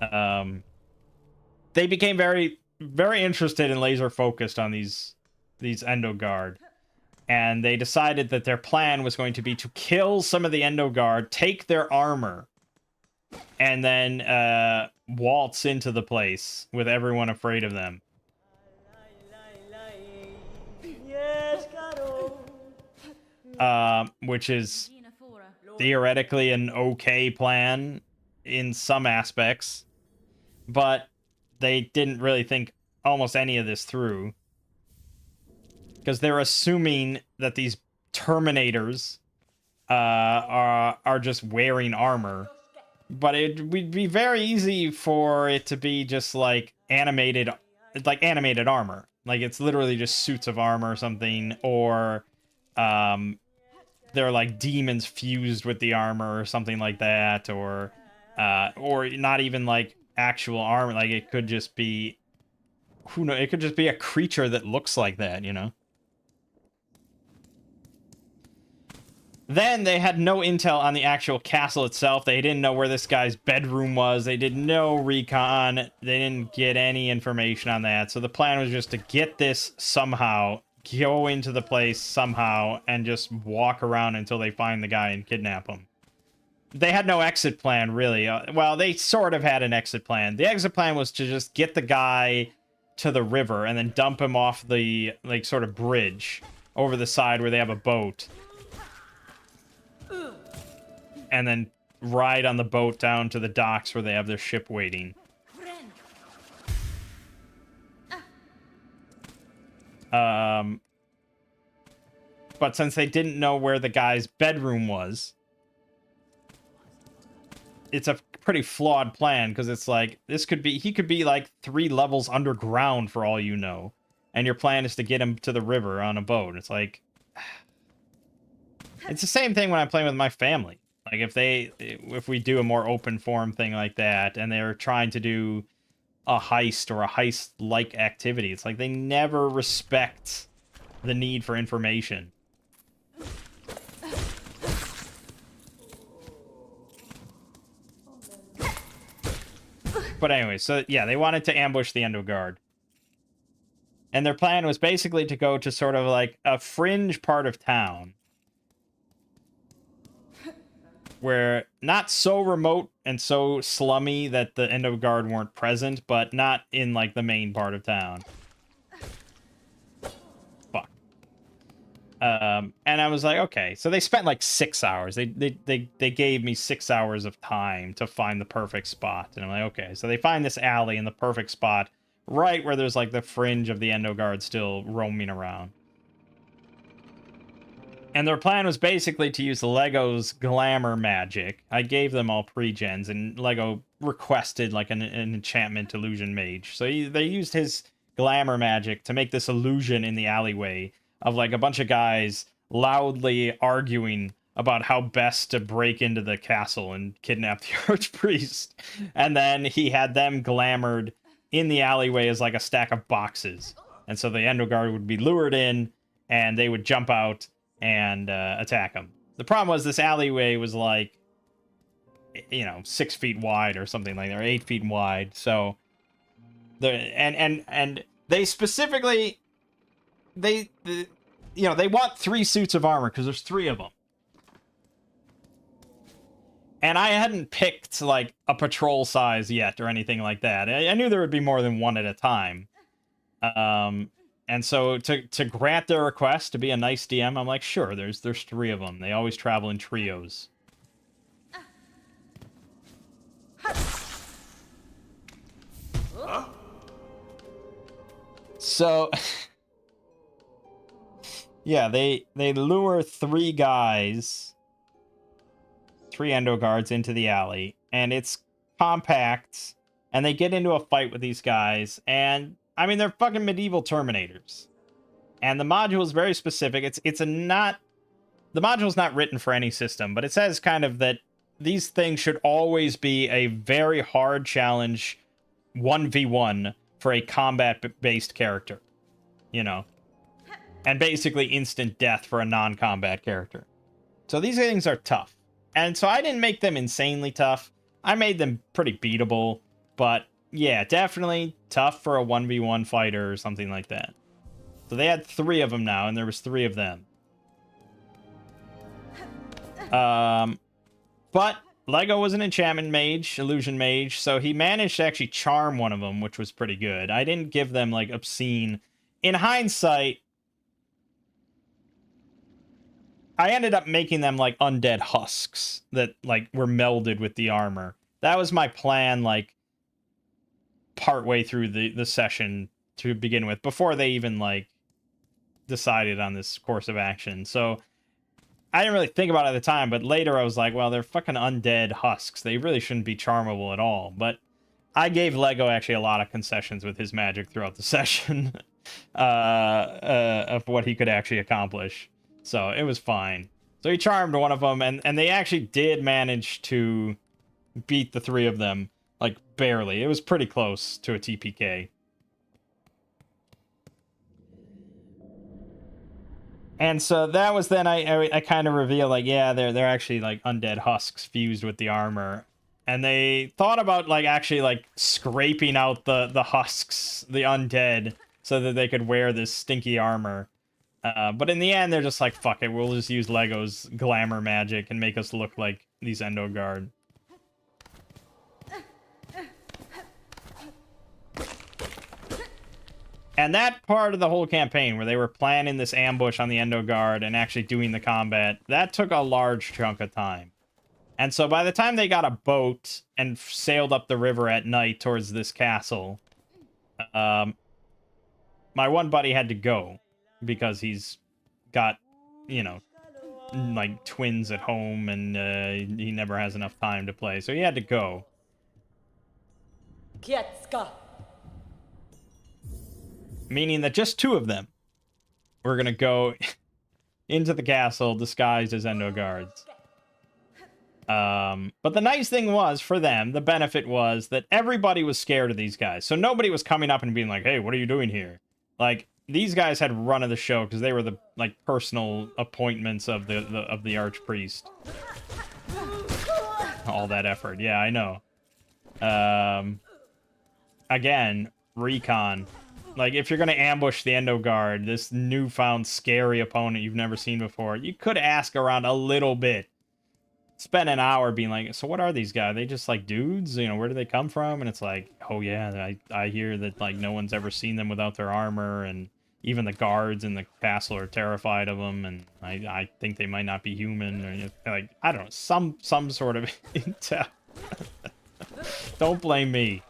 [SPEAKER 1] They became very, very interested and laser focused on these Endo Guard. And they decided that their plan was going to be to kill some of the Endo Guard, take their armor, and then waltz into the place with everyone afraid of them. Which is theoretically an okay plan in some aspects, but they didn't really think almost any of this through. Because they're assuming that these Terminators are just wearing armor. But it would be very easy for it to be just like animated armor. Like it's literally just suits of armor or something. Or they're like demons fused with the armor or something like that. Or not even like actual armor. Like it could just be, who knows? It could just be a creature that looks like that, you know? Then they had no intel on the actual castle itself. They didn't know where this guy's bedroom was. They did no recon. They didn't get any information on that. So the plan was just to get this somehow, go into the place somehow, and just walk around until they find the guy and kidnap him. They had no exit plan, really. Well, they sort of had an exit plan. The exit plan was to just get the guy to the river and then dump him off the, like, sort of bridge over the side where they have a boat. And then ride on the boat down to the docks where they have their ship waiting. But since they didn't know where the guy's bedroom was, it's a pretty flawed plan, because it's like, he could be like 3 levels underground for all you know, and your plan is to get him to the river on a boat. It's like, it's the same thing when I'm playing with my family. Like, if we do a more open form thing like that, and they're trying to do a heist or a heist-like activity, it's like they never respect the need for information. But anyway, so yeah, they wanted to ambush the Endo Guard. And their plan was basically to go to sort of like a fringe part of town, where not so remote and so slummy that the Endo Guard weren't present, but not in like the main part of town. Fuck. And I was like, okay. So they spent like 6 hours. They gave me 6 hours of time to find the perfect spot. And I'm like, okay. So they find this alley in the perfect spot, right where there's like the fringe of the Endo Guard still roaming around. And their plan was basically to use Lego's glamour magic. I gave them all pre-gens, and Lego requested like an enchantment illusion mage. So they used his glamour magic to make this illusion in the alleyway of like a bunch of guys loudly arguing about how best to break into the castle and kidnap the archpriest. And then he had them glamored in the alleyway as like a stack of boxes. And so the Endo Guard would be lured in, and they would jump out and attack them. The problem was this alleyway was like, 6 feet wide or something like that, or 8 feet wide. So and they specifically, they want 3 suits of armor because there's 3 of them. And I hadn't picked like a patrol size yet or anything like that. I knew there would be more than 1 at a time. And so to grant their request to be a nice DM, I'm like, sure, there's 3 of them. They always travel in trios. So yeah, they lure 3 guys, 3 Endo Guards into the alley, and it's compact, and they get into a fight with these guys, and I mean, they're fucking medieval Terminators. And the module is very specific. The module's not written for any system, but it says kind of that these things should always be a very hard challenge 1v1 for a combat-based character. And basically instant death for a non-combat character. So these things are tough. And so I didn't make them insanely tough. I made them pretty beatable, but yeah, definitely tough for a 1v1 fighter or something like that. So they had 3 of them now, and there was 3 of them. But Lego was an enchantment mage, illusion mage, so he managed to actually charm one of them, which was pretty good. I didn't give them, like, obscene... In hindsight, I ended up making them, like, undead husks that, like, were melded with the armor. That was my plan, like, partway through the session to begin with, before they even, like, decided on this course of action. So I didn't really think about it at the time, but later I was like, well, they're fucking undead husks. They really shouldn't be charmable at all. But I gave Lego actually a lot of concessions with his magic throughout the session of what he could actually accomplish. So it was fine. So he charmed one of them, and they actually did manage to beat the 3 of them, like, barely. It was pretty close to a TPK. And so that was then I kind of revealed, like, yeah, they're actually, like, undead husks fused with the armor. And they thought about, like, actually, like, scraping out the husks, the undead, so that they could wear this stinky armor. But in the end, they're just like, fuck it, we'll just use Lego's glamour magic and make us look like these Endo Guard. And that part of the whole campaign, where they were planning this ambush on the Endo Guard and actually doing the combat, that took a large chunk of time. And so by the time they got a boat and sailed up the river at night towards this castle, my one buddy had to go because he's got, you know, like twins at home, and he never has enough time to play, so he had to go.
[SPEAKER 2] Kietska.
[SPEAKER 1] Meaning that just 2 of them were gonna go into the castle disguised as Endo guards. But the nice thing was, for them, the benefit was that everybody was scared of these guys. So nobody was coming up and being like, hey, what are you doing here? Like, these guys had run of the show because they were the, like, personal appointments of the archpriest. All that effort. Yeah, I know. Again, recon. Like, if you're going to ambush the Endo Guard, this newfound scary opponent you've never seen before, you could ask around a little bit. Spend an hour being like, so what are these guys? Are they just like dudes? You know, where do they come from? And it's like, oh yeah, I hear that like no one's ever seen them without their armor, and even the guards in the castle are terrified of them, and I think they might not be human, or like, I don't know, some sort of intel. Don't blame me.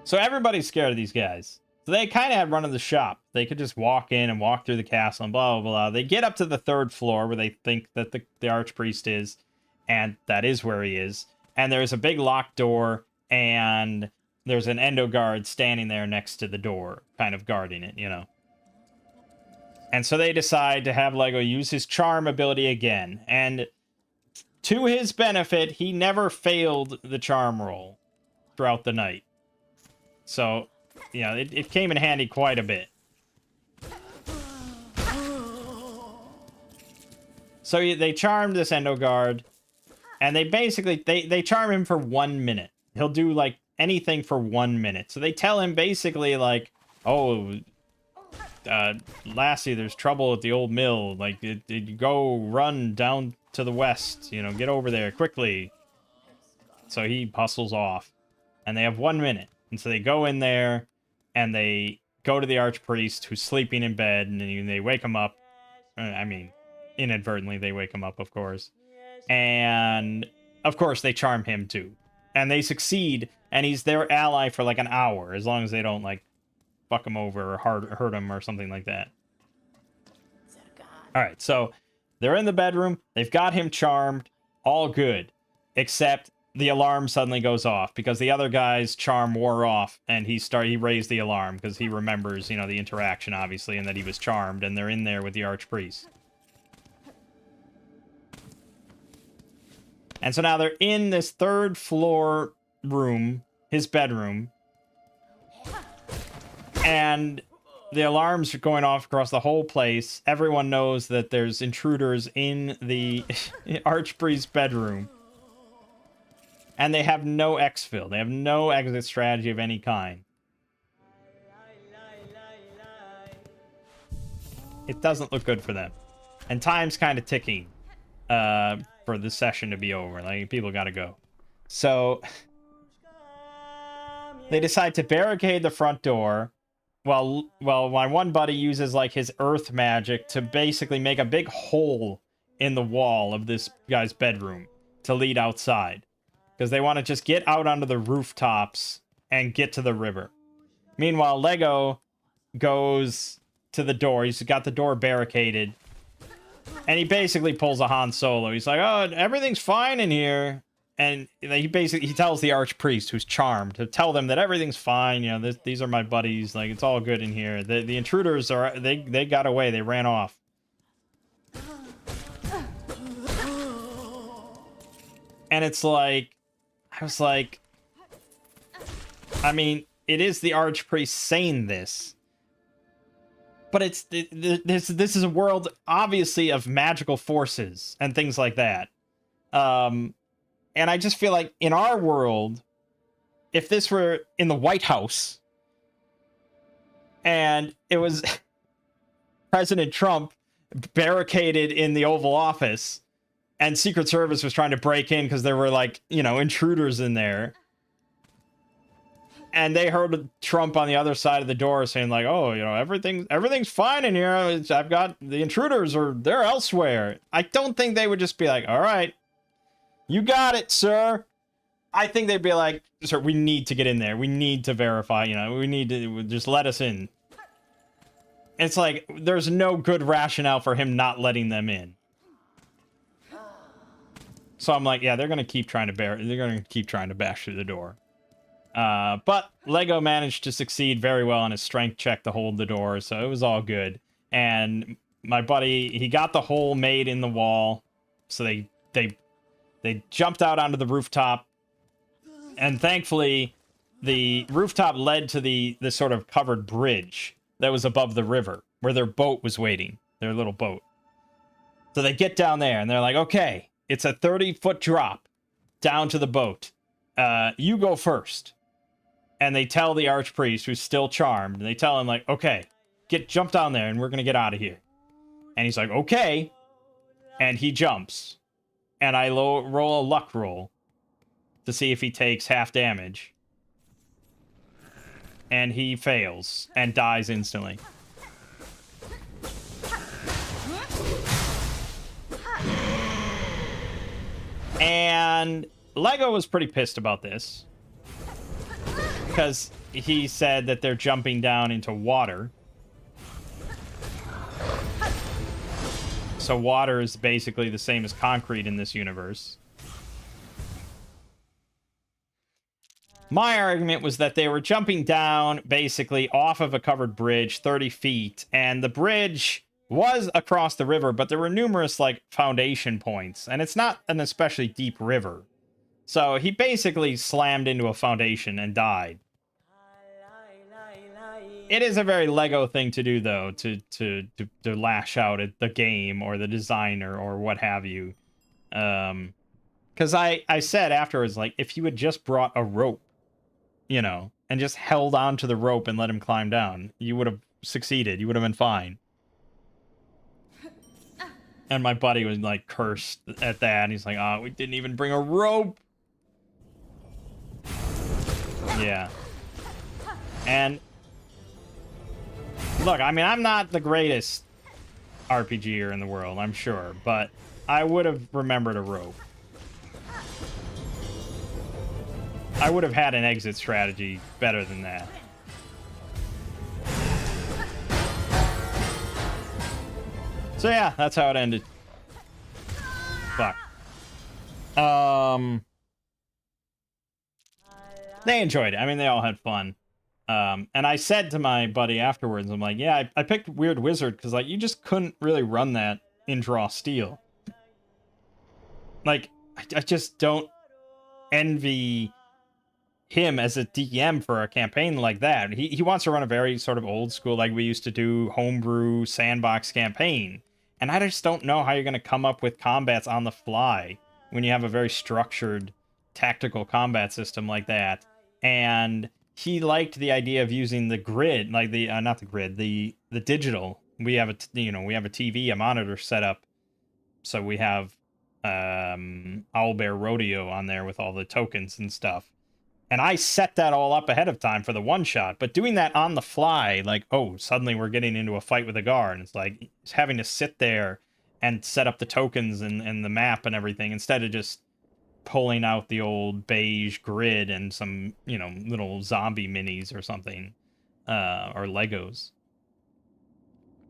[SPEAKER 1] So everybody's scared of these guys. So they kind of had run of the shop. They could just walk in and walk through the castle and blah, blah, blah. They get up to the 3rd floor where they think that the archpriest is, and that is where he is. And there's a big locked door, and there's an Endo guard standing there next to the door, kind of guarding it, you know. And so they decide to have Lego use his charm ability again. And to his benefit, he never failed the charm roll throughout the night. So, you know, it came in handy quite a bit. So they charmed this Endo guard, and they basically, they charm him for 1 minute. He'll do, like, anything for 1 minute. So they tell him basically, like, oh, Lassie, there's trouble at the old mill. Like, go run down to the west, you know, get over there quickly. So he hustles off, and they have 1 minute. And so they go in there, and they go to the archpriest who's sleeping in bed, and then they wake him up. I mean, inadvertently they wake him up, of course. And, of course, they charm him, too. And they succeed, and he's their ally for, like, an hour, as long as they don't, like, fuck him over or hurt him or something like that. Alright, so they're in the bedroom. They've got him charmed. All good. Except the alarm suddenly goes off because the other guy's charm wore off, and he raised the alarm because he remembers, you know, the interaction, obviously, and that he was charmed, and they're in there with the archpriest. And so now they're in this 3rd floor room, his bedroom, and the alarms are going off across the whole place. Everyone knows that there's intruders in the archpriest's bedroom. And they have no exfil. They have no exit strategy of any kind. It doesn't look good for them. And time's kind of ticking for the session to be over. Like, people gotta go. So they decide to barricade the front door while my one buddy uses, like, his earth magic to basically make a big hole in the wall of this guy's bedroom to lead outside. Because they want to just get out onto the rooftops and get to the river. Meanwhile, Lego goes to the door. He's got the door barricaded. And he basically pulls a Han Solo. He's like, oh, everything's fine in here. And he tells the archpriest, who's charmed, to tell them that everything's fine. You know, these are my buddies. Like, it's all good in here. The intruders they got away. They ran off. And it's like, I was like, I mean, it is the archpriest saying this, but this is a world, obviously, of magical forces and things like that. And I just feel like in our world, if this were in the White House and it was President Trump barricaded in the Oval Office, and Secret Service was trying to break in because there were, like, you know, intruders in there. And they heard Trump on the other side of the door saying, like, oh, you know, everything's fine in here. I've got the intruders, or they're elsewhere. I don't think they would just be like, all right, you got it, sir. I think they'd be like, sir, we need to get in there. We need to verify, you know, we need to just let us in. It's like, there's no good rationale for him not letting them in. So I'm like, yeah, they're going to keep trying to bash through the door. But Lego managed to succeed very well on his strength check to hold the door, so it was all good. And my buddy, he got the hole made in the wall, so they jumped out onto the rooftop, and thankfully, the rooftop led to the sort of covered bridge that was above the river, where their boat was waiting, their little boat. So they get down there, and they're like, okay, it's a 30-foot drop down to the boat. You go first. And they tell the archpriest, who's still charmed, and they tell him, like, okay, jump down there, and we're gonna get out of here. And he's like, okay. And he jumps. And I roll a luck roll to see if he takes half damage. And he fails and dies instantly. And Lego was pretty pissed about this, because he said that they're jumping down into water. So water is basically the same as concrete in this universe. My argument was that they were jumping down basically off of a covered bridge 30 feet, and the bridge was across the river, but there were numerous, like, foundation points, and it's not an especially deep river. So he basically slammed into a foundation and died. It is a very Lego thing to do, though, to lash out at the game or the designer or what have you. Because I said afterwards, like, if you had just brought a rope, you know, and just held on to the rope and let him climb down, you would have succeeded. You would have been fine. And my buddy was, like, cursed at that. And he's like, oh, we didn't even bring a rope. Yeah. And look, I mean, I'm not the greatest RPGer in the world, I'm sure, but I would have remembered a rope. I would have had an exit strategy better than that. So yeah, that's how it ended. Fuck. They enjoyed it. I mean, they all had fun. And I said to my buddy afterwards, I'm like, yeah, I picked Weird Wizard because, like, you just couldn't really run that in Draw Steel. Like, I just don't envy him as a DM for a campaign like that. He wants to run a very sort of old school, like we used to do, homebrew sandbox campaign. And I just don't know how you're going to come up with combats on the fly when you have a very structured tactical combat system like that. And he liked the idea of using the grid, like the not the grid, the digital. We have a TV, a monitor set up, so we have Owlbear Rodeo on there with all the tokens and stuff. And I set that all up ahead of time for the one shot, but doing that on the fly, like, oh, suddenly we're getting into a fight with a guard, and it's like having to sit there and set up the tokens and the map and everything instead of just pulling out the old beige grid and some, you know, little zombie minis or something, or Legos.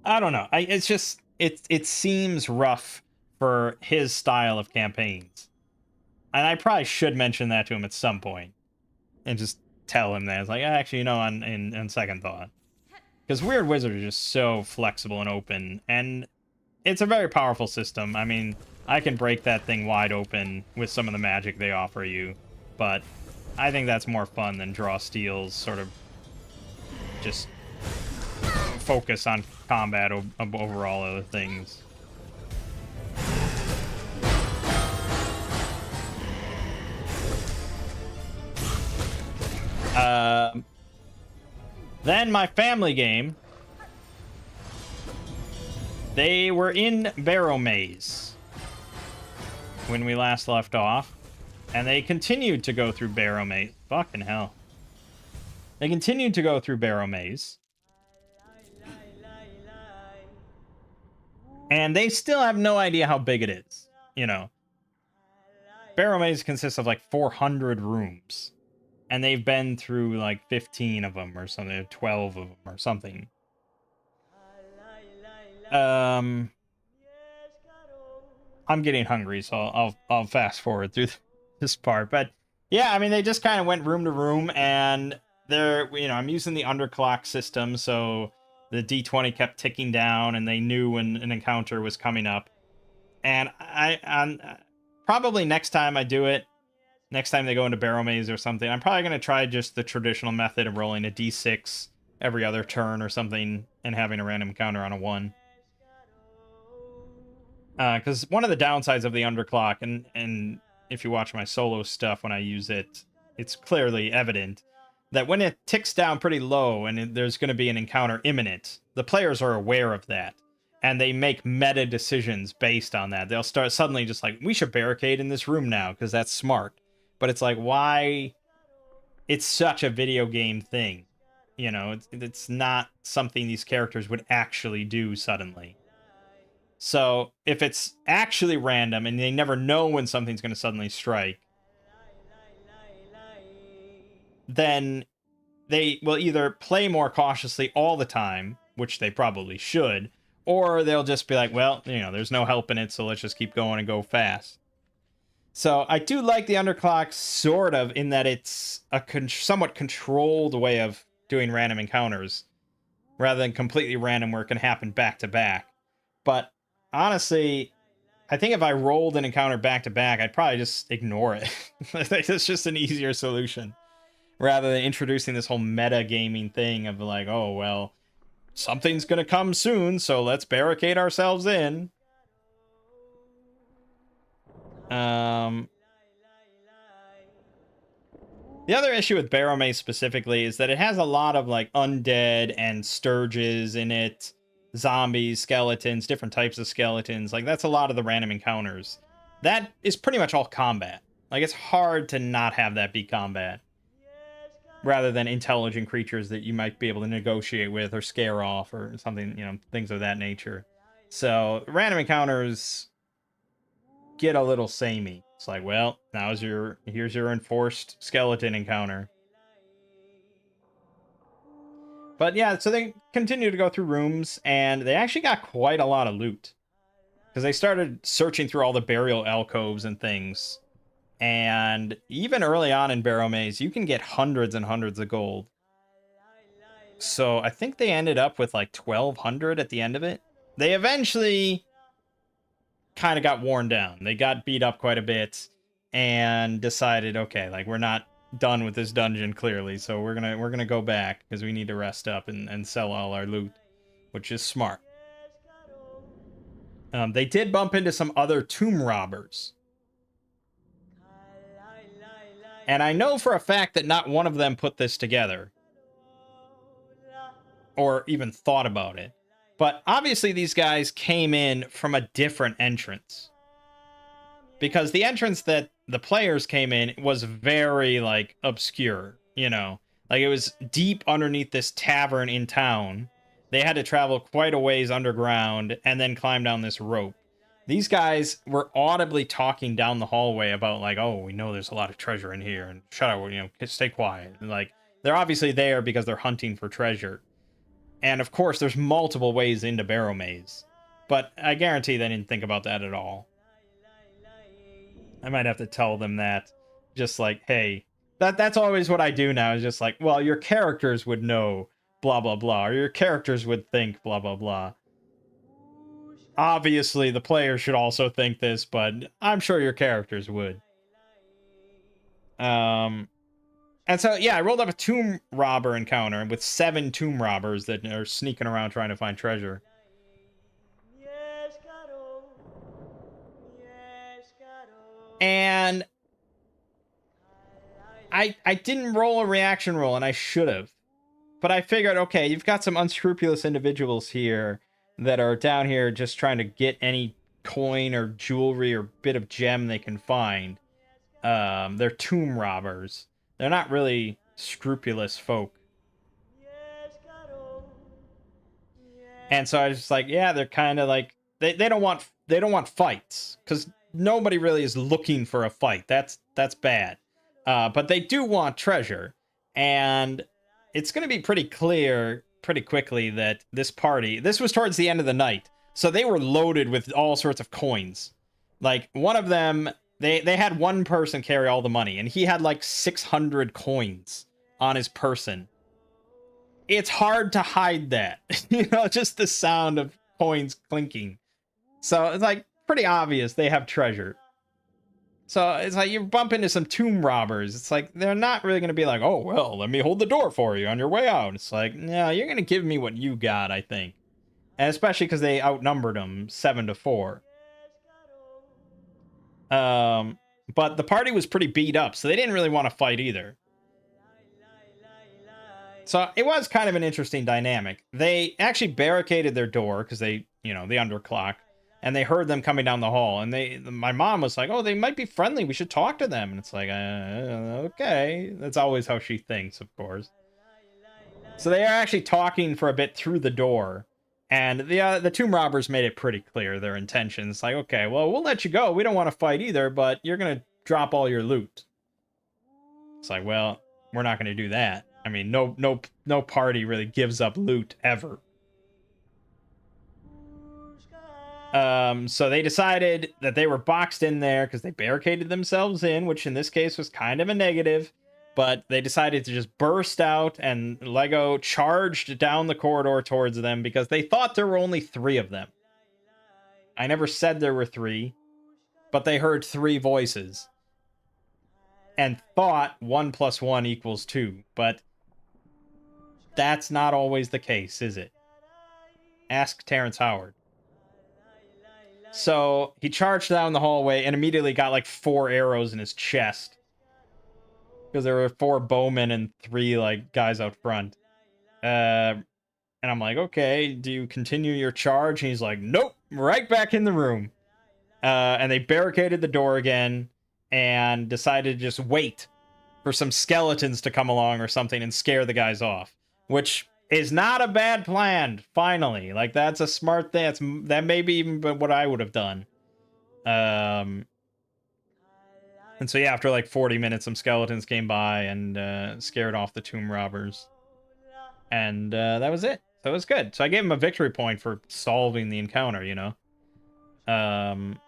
[SPEAKER 1] I don't know. It's just, it seems rough for his style of campaigns. And I probably should mention that to him at some point and just tell him that. It's like, actually, you know, on second thought. Because Weird Wizard is just so flexible and open, and it's a very powerful system. I mean, I can break that thing wide open with some of the magic they offer you, but I think that's more fun than Draw Steel's sort of just focus on combat over all other things. Then my family game, they were in Barrow Maze when we last left off, and they continued to go through Barrow Maze. Fucking hell. They continued to go through Barrow Maze. And they still have no idea how big it is, you know. Barrow Maze consists of like 400 rooms, and they've been through like 15 of them or something, 12 of them or something. I'm getting hungry, so I'll fast forward through this part. But yeah, I mean, they just kind of went room to room, and I'm using the underclock system, so the D20 kept ticking down, and they knew when an encounter was coming up. And probably next time I do it, next time they go into Barrow Maze or something, I'm probably going to try just the traditional method of rolling a D6 every other turn or something and having a random encounter on a 1. Because one of the downsides of the underclock, and if you watch my solo stuff when I use it, it's clearly evident that when it ticks down pretty low and there's going to be an encounter imminent, the players are aware of that. And they make meta decisions based on that. They'll start suddenly just like, we should barricade in this room now because that's smart. But it's like, why? It's such a video game thing. You know, it's not something these characters would actually do suddenly. So if it's actually random and they never know when something's going to suddenly strike, then they will either play more cautiously all the time, which they probably should, or they'll just be like, well, there's no helping it, so let's just keep going and go fast. So I do like the underclock, sort of, in that it's a somewhat controlled way of doing random encounters, rather than completely random where it can happen back to back. But honestly, I think if I rolled an encounter back to back, I'd probably just ignore it. It's just an easier solution, rather than introducing this whole meta gaming thing of like, oh, well, something's gonna come soon, so let's barricade ourselves in. The other issue with Barrow Maze specifically is that it has a lot of like undead and sturges in it, zombies, skeletons, different types of skeletons. Like, that's a lot of the random encounters. That is pretty much all combat. Like, it's hard to not have that be combat, rather than intelligent creatures that you might be able to negotiate with or scare off or something, things of that nature. So random encounters get a little samey. It's like, well, here's your enforced skeleton encounter. But yeah, so they continue to go through rooms, and they actually got quite a lot of loot. Because they started searching through all the burial alcoves and things. And even early on in Barrow Maze, you can get hundreds and hundreds of gold. So I think they ended up with like 1,200 at the end of it. They eventually kind of got worn down. They got beat up quite a bit and decided, okay, like, we're not done with this dungeon clearly, so we're gonna go back because we need to rest up and sell all our loot, which is smart. They did bump into some other tomb robbers, and I know for a fact that not one of them put this together or even thought about it. But obviously these guys came in from a different entrance, because the entrance that the players came in was very, like, obscure, like, it was deep underneath this tavern in town. They had to travel quite a ways underground and then climb down this rope. These guys were audibly talking down the hallway about, like, oh, we know there's a lot of treasure in here, and shut up, stay quiet. And, like, they're obviously there because they're hunting for treasure. And of course, there's multiple ways into Barrow Maze, but I guarantee they didn't think about that at all. I might have to tell them that, just like, hey, that's always what I do now, is just like, well, your characters would know blah blah blah, or your characters would think blah blah blah. Obviously, the player should also think this, but I'm sure your characters would. And so, yeah, I rolled up a tomb robber encounter with 7 tomb robbers that are sneaking around trying to find treasure. And I didn't roll a reaction roll, and I should have. But I figured, okay, you've got some unscrupulous individuals here that are down here just trying to get any coin or jewelry or bit of gem they can find. They're tomb robbers. They're not really scrupulous folk. And so I was just like, yeah, they're kind of like, they don't want fights, because nobody really is looking for a fight. That's bad. But they do want treasure, and it's going to be pretty clear pretty quickly that this party, this was towards the end of the night, so they were loaded with all sorts of coins. Like, one of them, they had one person carry all the money, and he had like 600 coins on his person. It's hard to hide that. You know, just the sound of coins clinking. So it's like pretty obvious they have treasure. So it's like you bump into some tomb robbers. It's like they're not really going to be like, oh, well, let me hold the door for you on your way out. It's like, no, you're going to give me what you got, I think. And especially because they outnumbered them 7-4. But the party was pretty beat up, so they didn't really want to fight either. So it was kind of an interesting dynamic. They actually barricaded their door because they, the underclock. And they heard them coming down the hall, and my mom was like, oh, they might be friendly. We should talk to them. And it's like, okay. That's always how she thinks, of course. So they are actually talking for a bit through the door. And the tomb robbers made it pretty clear, their intentions. Like, okay, well, we'll let you go. We don't want to fight either, but you're going to drop all your loot. It's like, well, we're not going to do that. I mean, no party really gives up loot ever. So they decided that they were boxed in there because they barricaded themselves in, which in this case was kind of a negative, but they decided to just burst out, and Lego charged down the corridor towards them because they thought there were only 3 of them. I never said there were 3, but they heard 3 voices and thought 1 + 1 = 2, but that's not always the case, is it? Ask Terrence Howard. So he charged down the hallway and immediately got like 4 arrows in his chest. Because there were 4 bowmen and 3 like guys out front. And I'm like, okay, do you continue your charge? And he's like, nope, right back in the room. And they barricaded the door again and decided to just wait for some skeletons to come along or something and scare the guys off. Which is not a bad plan, finally. Like, that's a smart thing. That may be even what I would have done. And so, yeah, after like 40 minutes, some skeletons came by and scared off the tomb robbers. And that was it. So it was good. So I gave him a victory point for solving the encounter, and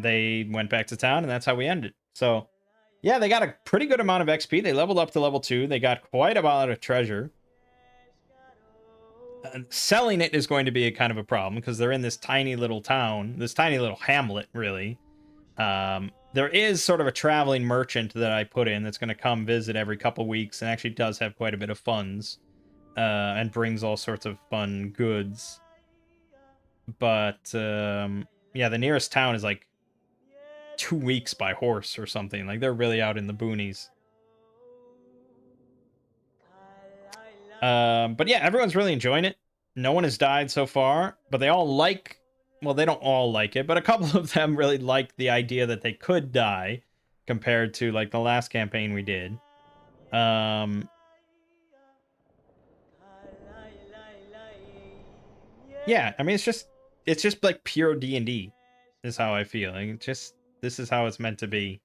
[SPEAKER 1] they went back to town, and that's how we ended. So, yeah, they got a pretty good amount of XP. They leveled up to level 2. They got quite a lot of treasure. Selling it is going to be a kind of a problem because they're in this tiny little town, this tiny little hamlet, really. There is sort of a traveling merchant that I put in that's going to come visit every couple weeks and actually does have quite a bit of funds and brings all sorts of fun goods. But, yeah, the nearest town is like 2 weeks by horse or something. Like, they're really out in the boonies. But yeah, everyone's really enjoying it. No one has died so far, but they all like, well, they don't all like it, but a couple of them really like the idea that they could die compared to like the last campaign we did. Yeah, I mean, it's just like pure D&D is how I feel. Like, this is how it's meant to be.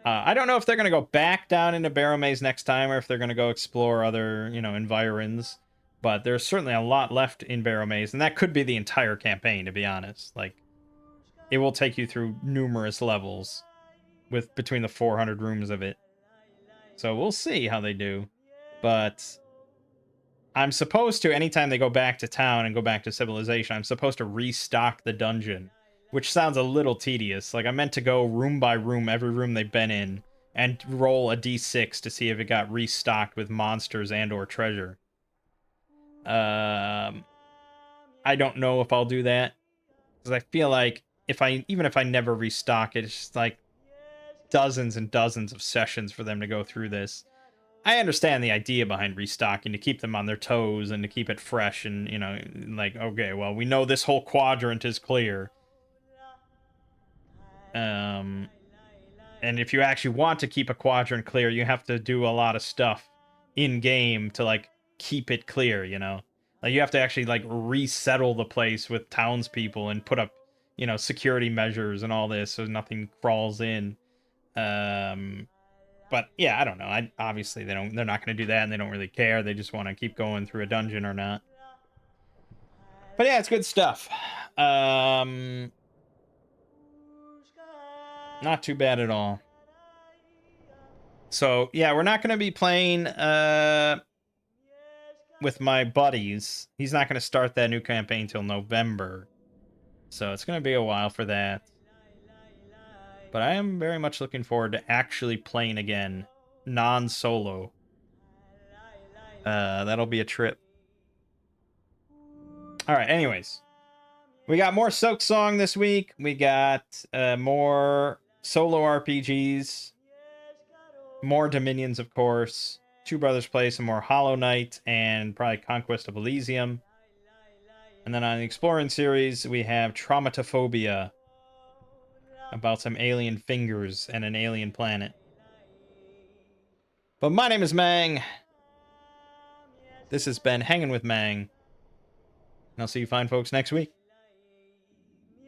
[SPEAKER 1] I don't know if they're going to go back down into Barrow Maze next time or if they're going to go explore other, environs. But there's certainly a lot left in Barrow Maze, and that could be the entire campaign, to be honest. Like, it will take you through numerous levels with between the 400 rooms of it. So we'll see how they do. But I'm supposed to, anytime they go back to town and go back to civilization, I'm supposed to restock the dungeon. Which sounds a little tedious. Like, I meant to go room by room, every room they've been in, and roll a d6 to see if it got restocked with monsters and or treasure. I don't know if I'll do that. Because I feel like, even if I never restock it, it's just like dozens and dozens of sessions for them to go through this. I understand the idea behind restocking, to keep them on their toes and to keep it fresh and, like, okay, well, we know this whole quadrant is clear. And if you actually want to keep a quadrant clear, you have to do a lot of stuff in-game to, like, keep it clear, Like, you have to actually, like, resettle the place with townspeople and put up, you know, security measures and all this, so nothing crawls in. But yeah, I don't know. Obviously they're not going to do that, and they don't really care. They just want to keep going through a dungeon or not. But yeah, it's good stuff. Not too bad at all. So yeah, we're not going to be playing with my buddies. He's not going to start that new campaign till November, so it's going to be a while for that. But I am very much looking forward to actually playing again, non-solo. That'll be a trip. All right, anyways. We got more Silk Song this week. We got more solo RPGs. More Dominions, of course. Two Brothers Play some more Hollow Knight and probably Conquest of Elysium. And then on the Exploring series, we have Traumatophobia, about some alien fingers and an alien planet. But my name is Mangg. This has been Hanging with Mangg. And I'll see you fine folks next week.